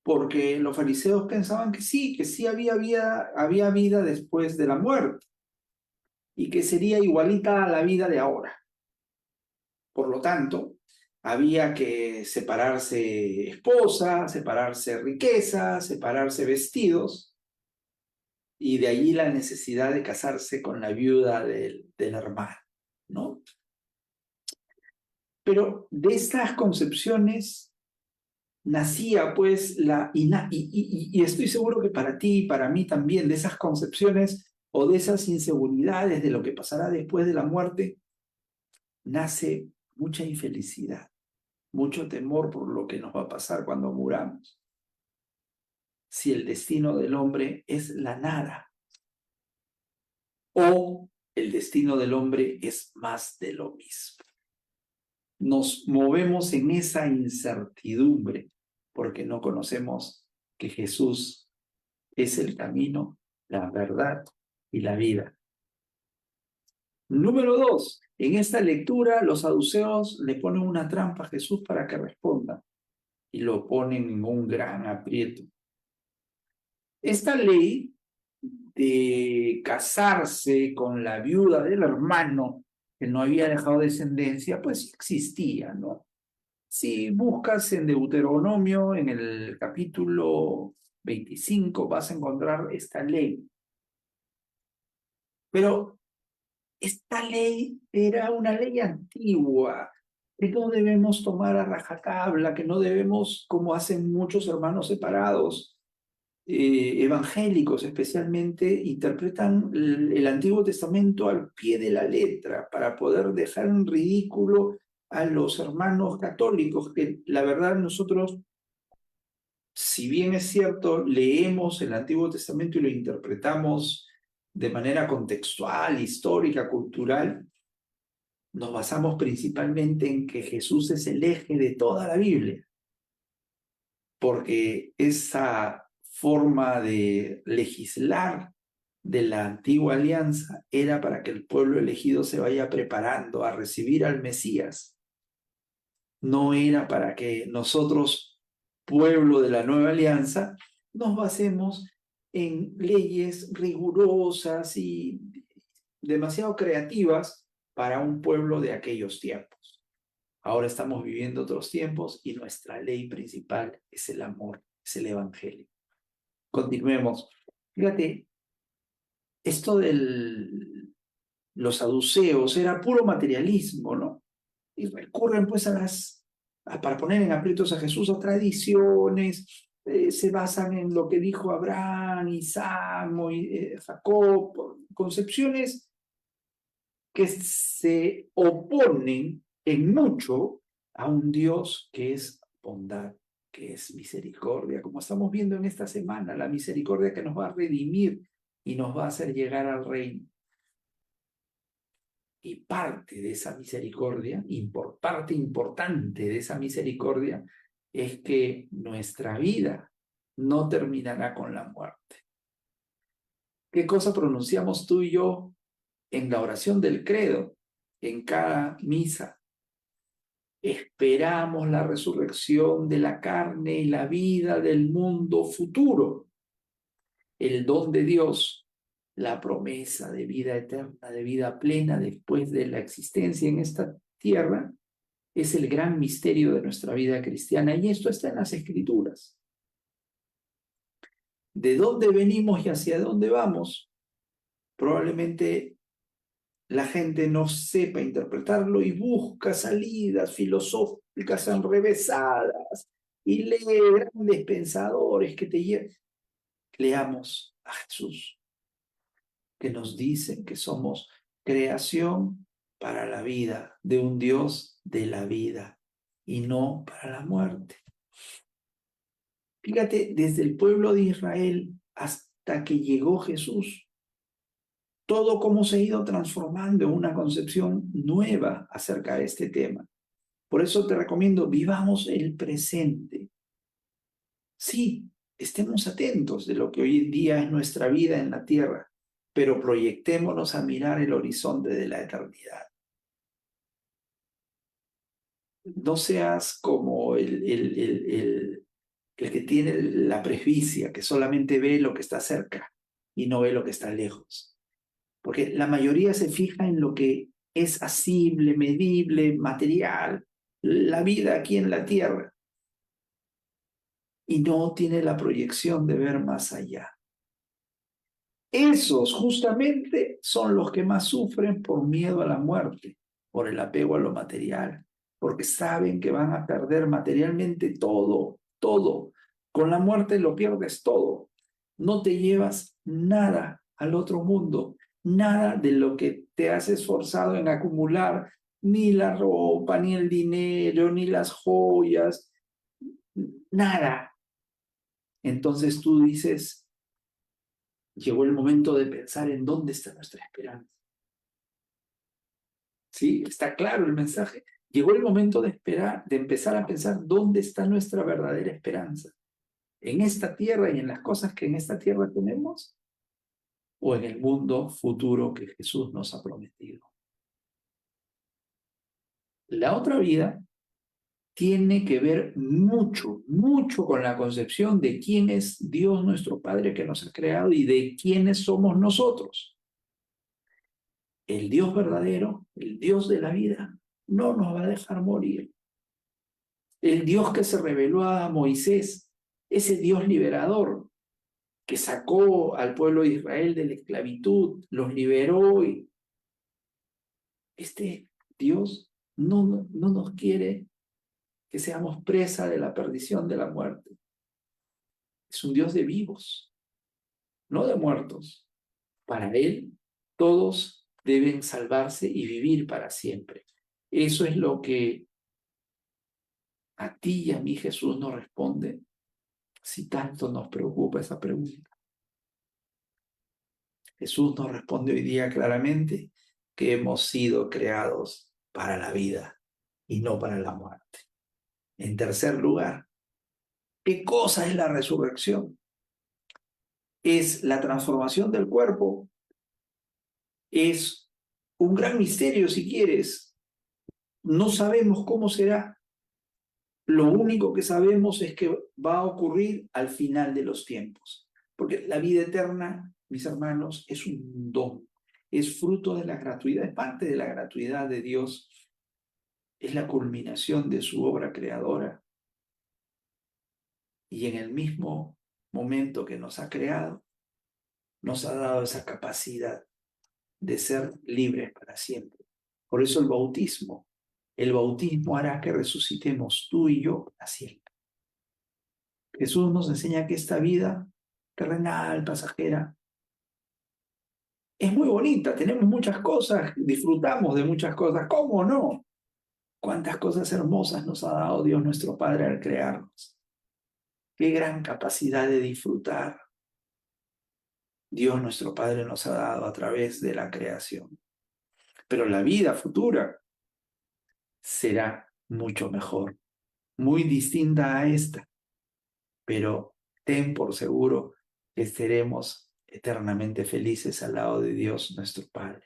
porque los fariseos pensaban que sí había vida después de la muerte y que sería igualita a la vida de ahora. Por lo tanto, había que separarse esposa, separarse riqueza, separarse vestidos, y de allí la necesidad de casarse con la viuda del hermano, ¿no? Pero de estas concepciones nacía pues y estoy seguro que para ti y para mí también, de esas concepciones o de esas inseguridades de lo que pasará después de la muerte, nace mucha infelicidad, mucho temor por lo que nos va a pasar cuando muramos. Si el destino del hombre es la nada o el destino del hombre es más de lo mismo. Nos movemos en esa incertidumbre porque no conocemos que Jesús es el camino, la verdad y la vida. Número 2, en esta lectura los saduceos le ponen una trampa a Jesús para que responda y lo ponen en un gran aprieto. Esta ley de casarse con la viuda del hermano que no había dejado descendencia, pues existía, ¿no? Si buscas en Deuteronomio, en el capítulo 25, vas a encontrar esta ley. Pero esta ley era una ley antigua, que no debemos tomar a rajatabla, que no debemos, como hacen muchos hermanos separados, evangélicos especialmente, interpretan el Antiguo Testamento al pie de la letra para poder dejar en ridículo a los hermanos católicos, que la verdad nosotros, si bien es cierto, leemos el Antiguo Testamento y lo interpretamos de manera contextual, histórica, cultural, nos basamos principalmente en que Jesús es el eje de toda la Biblia, porque esa forma de legislar de la antigua alianza era para que el pueblo elegido se vaya preparando a recibir al Mesías. No era para que nosotros, pueblo de la nueva alianza, nos basemos en leyes rigurosas y demasiado creativas para un pueblo de aquellos tiempos. Ahora estamos viviendo otros tiempos y nuestra ley principal es el amor, es el evangelio. Continuemos. Fíjate, esto de los saduceos era puro materialismo, ¿no? Y recurren pues para poner en aprietos a Jesús, a tradiciones, se basan en lo que dijo Abraham, Isaac, Jacob, concepciones que se oponen en mucho a un Dios que es bondad, que es misericordia, como estamos viendo en esta semana, la misericordia que nos va a redimir y nos va a hacer llegar al reino. Y parte de esa misericordia, parte importante de esa misericordia, es que nuestra vida no terminará con la muerte. ¿Qué cosa pronunciamos tú y yo en la oración del credo? en cada misa. Esperamos la resurrección de la carne y la vida del mundo futuro. El don de Dios, la promesa de vida eterna, de vida plena después de la existencia en esta tierra, es el gran misterio de nuestra vida cristiana, y esto está en las Escrituras. ¿De dónde venimos y hacia dónde vamos? Probablemente la gente no sepa interpretarlo y busca salidas filosóficas enrevesadas y lee grandes pensadores que te lleven. Leamos a Jesús, que nos dicen que somos creación para la vida, de un Dios de la vida y no para la muerte. Fíjate, desde el pueblo de Israel hasta que llegó Jesús, todo cómo se ha ido transformando en una concepción nueva acerca de este tema. Por eso te recomiendo, vivamos el presente. Sí, estemos atentos de lo que hoy en día es nuestra vida en la tierra, pero proyectémonos a mirar el horizonte de la eternidad. No seas como el que tiene la presbicia, que solamente ve lo que está cerca y no ve lo que está lejos. Porque la mayoría se fija en lo que es asible, medible, material, la vida aquí en la tierra, y no tiene la proyección de ver más allá. Esos justamente son los que más sufren por miedo a la muerte, por el apego a lo material, porque saben que van a perder materialmente todo, todo. Con la muerte lo pierdes todo. No te llevas nada al otro mundo, nada de lo que te has esforzado en acumular, ni la ropa, ni el dinero, ni las joyas, nada. Entonces tú dices, llegó el momento de pensar en dónde está nuestra esperanza. ¿Sí? Está claro el mensaje. Llegó el momento de empezar a pensar dónde está nuestra verdadera esperanza. ¿En esta tierra y en las cosas que en esta tierra tenemos? ¿O en el mundo futuro que Jesús nos ha prometido? La otra vida tiene que ver mucho, mucho con la concepción de quién es Dios nuestro Padre que nos ha creado y de quiénes somos nosotros. El Dios verdadero, el Dios de la vida, no nos va a dejar morir. El Dios que se reveló a Moisés, ese Dios liberador que sacó al pueblo de Israel de la esclavitud, los liberó, y este Dios no nos quiere que seamos presa de la perdición, de la muerte. Es un Dios de vivos, no de muertos. Para Él, todos deben salvarse y vivir para siempre. Eso es lo que a ti y a mí Jesús nos responde si tanto nos preocupa esa pregunta. Jesús nos responde hoy día claramente que hemos sido creados para la vida y no para la muerte. En tercer lugar, ¿qué cosa es la resurrección? Es la transformación del cuerpo. Es un gran misterio, si quieres. No sabemos cómo será. Lo único que sabemos es que va a ocurrir al final de los tiempos. Porque la vida eterna, mis hermanos, es un don. Es fruto de la gratuidad, es parte de la gratuidad de Dios. Es la culminación de su obra creadora. Y en el mismo momento que nos ha creado, nos ha dado esa capacidad de ser libres para siempre. Por eso el bautismo hará que resucitemos tú y yo para siempre. Jesús nos enseña que esta vida terrenal, pasajera, es muy bonita, tenemos muchas cosas, disfrutamos de muchas cosas, ¿cómo no? Cuántas cosas hermosas nos ha dado Dios nuestro Padre al crearnos. Qué gran capacidad de disfrutar Dios nuestro Padre nos ha dado a través de la creación. Pero la vida futura será mucho mejor, muy distinta a esta, pero ten por seguro que seremos eternamente felices al lado de Dios nuestro Padre.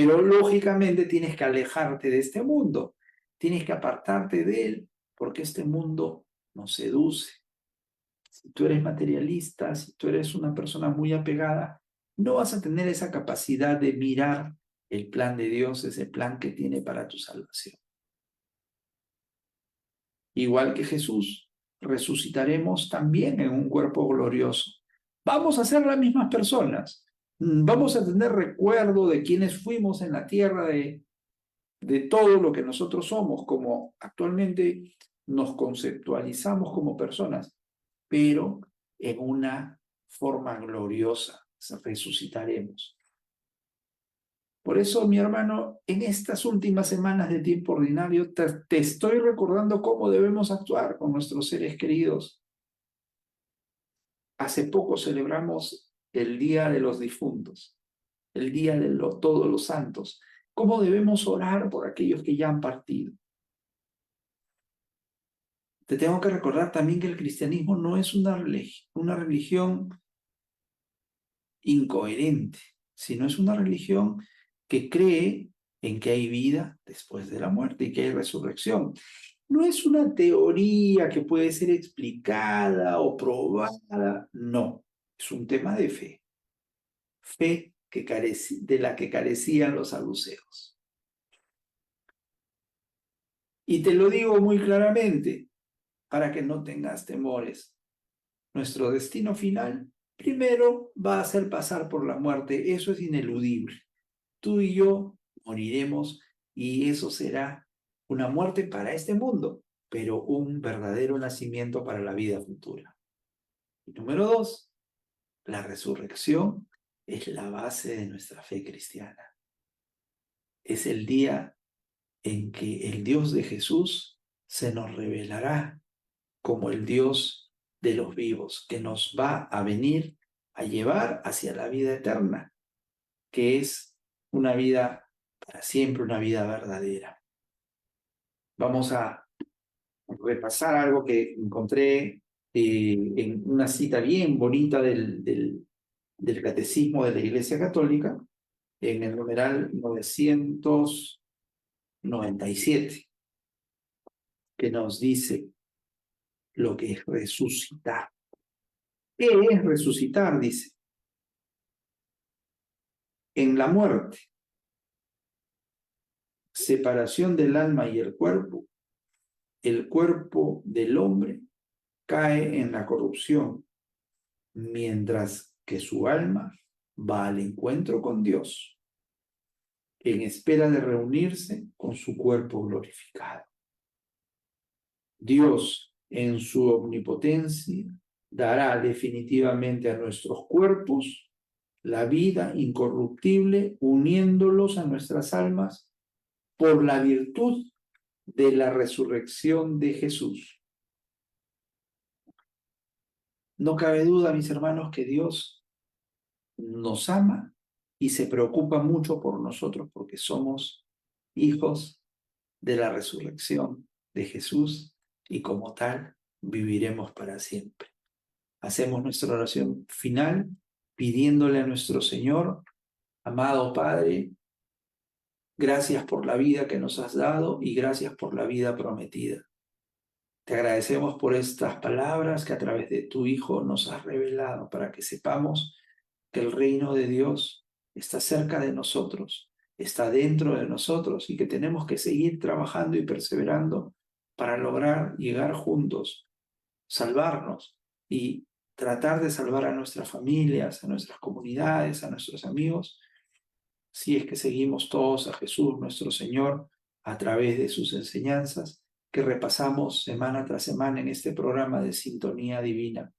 Pero lógicamente tienes que alejarte de este mundo, tienes que apartarte de él, porque este mundo nos seduce. Si tú eres materialista, si tú eres una persona muy apegada, no vas a tener esa capacidad de mirar el plan de Dios, ese plan que tiene para tu salvación. Igual que Jesús, resucitaremos también en un cuerpo glorioso. Vamos a ser las mismas personas. Vamos a tener recuerdo de quiénes fuimos en la tierra, de todo lo que nosotros somos, como actualmente nos conceptualizamos como personas, pero en una forma gloriosa resucitaremos. Por eso, mi hermano, en estas últimas semanas de tiempo ordinario, te estoy recordando cómo debemos actuar con nuestros seres queridos. Hace poco celebramos el Día de los Difuntos, el Día de todos los santos. ¿Cómo debemos orar por aquellos que ya han partido? Te tengo que recordar también que el cristianismo no es una religión incoherente, sino es una religión que cree en que hay vida después de la muerte y que hay resurrección. No es una teoría que puede ser explicada o probada, no, es un tema de fe, fe de la que carecían los saduceos. Y te lo digo muy claramente, para que no tengas temores. Nuestro destino final primero va a ser pasar por la muerte, eso es ineludible. Tú y yo moriremos y eso será una muerte para este mundo, pero un verdadero nacimiento para la vida futura. Y número 2, la resurrección es la base de nuestra fe cristiana. Es el día en que el Dios de Jesús se nos revelará como el Dios de los vivos, que nos va a venir a llevar hacia la vida eterna, que es una vida para siempre, una vida verdadera. Vamos a repasar algo que encontré en una cita bien bonita del Catecismo de la Iglesia Católica, en el numeral 997, que nos dice lo que es resucitar. ¿Qué es resucitar? Dice, en la muerte, separación del alma y el cuerpo del hombre cae en la corrupción, mientras que su alma va al encuentro con Dios, en espera de reunirse con su cuerpo glorificado. Dios, en su omnipotencia, dará definitivamente a nuestros cuerpos la vida incorruptible, uniéndolos a nuestras almas por la virtud de la resurrección de Jesús. No cabe duda, mis hermanos, que Dios nos ama y se preocupa mucho por nosotros porque somos hijos de la resurrección de Jesús y como tal viviremos para siempre. Hacemos nuestra oración final pidiéndole a nuestro Señor, amado Padre, gracias por la vida que nos has dado y gracias por la vida prometida. Te agradecemos por estas palabras que a través de tu Hijo nos has revelado para que sepamos que el reino de Dios está cerca de nosotros, está dentro de nosotros y que tenemos que seguir trabajando y perseverando para lograr llegar juntos, salvarnos y tratar de salvar a nuestras familias, a nuestras comunidades, a nuestros amigos, si es que seguimos todos a Jesús, nuestro Señor, a través de sus enseñanzas que repasamos semana tras semana en este programa de Sintonía Divina.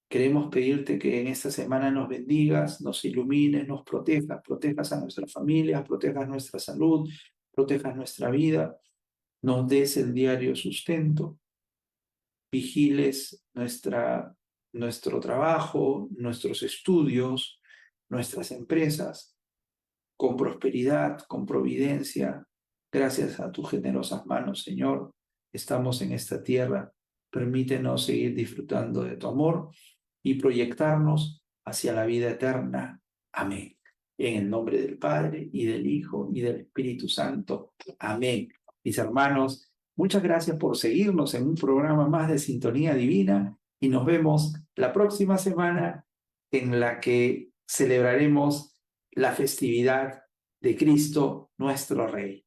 Queremos pedirte que en esta semana nos bendigas, nos ilumines, nos protejas a nuestras familias, protejas nuestra salud, protejas nuestra vida, nos des el diario sustento, vigiles nuestro trabajo, nuestros estudios, nuestras empresas, con prosperidad, con providencia. Gracias a tus generosas manos, Señor, estamos en esta tierra. Permítenos seguir disfrutando de tu amor y proyectarnos hacia la vida eterna. Amén. En el nombre del Padre, y del Hijo, y del Espíritu Santo. Amén. Mis hermanos, muchas gracias por seguirnos en un programa más de Sintonía Divina y nos vemos la próxima semana en la que celebraremos la festividad de Cristo nuestro Rey.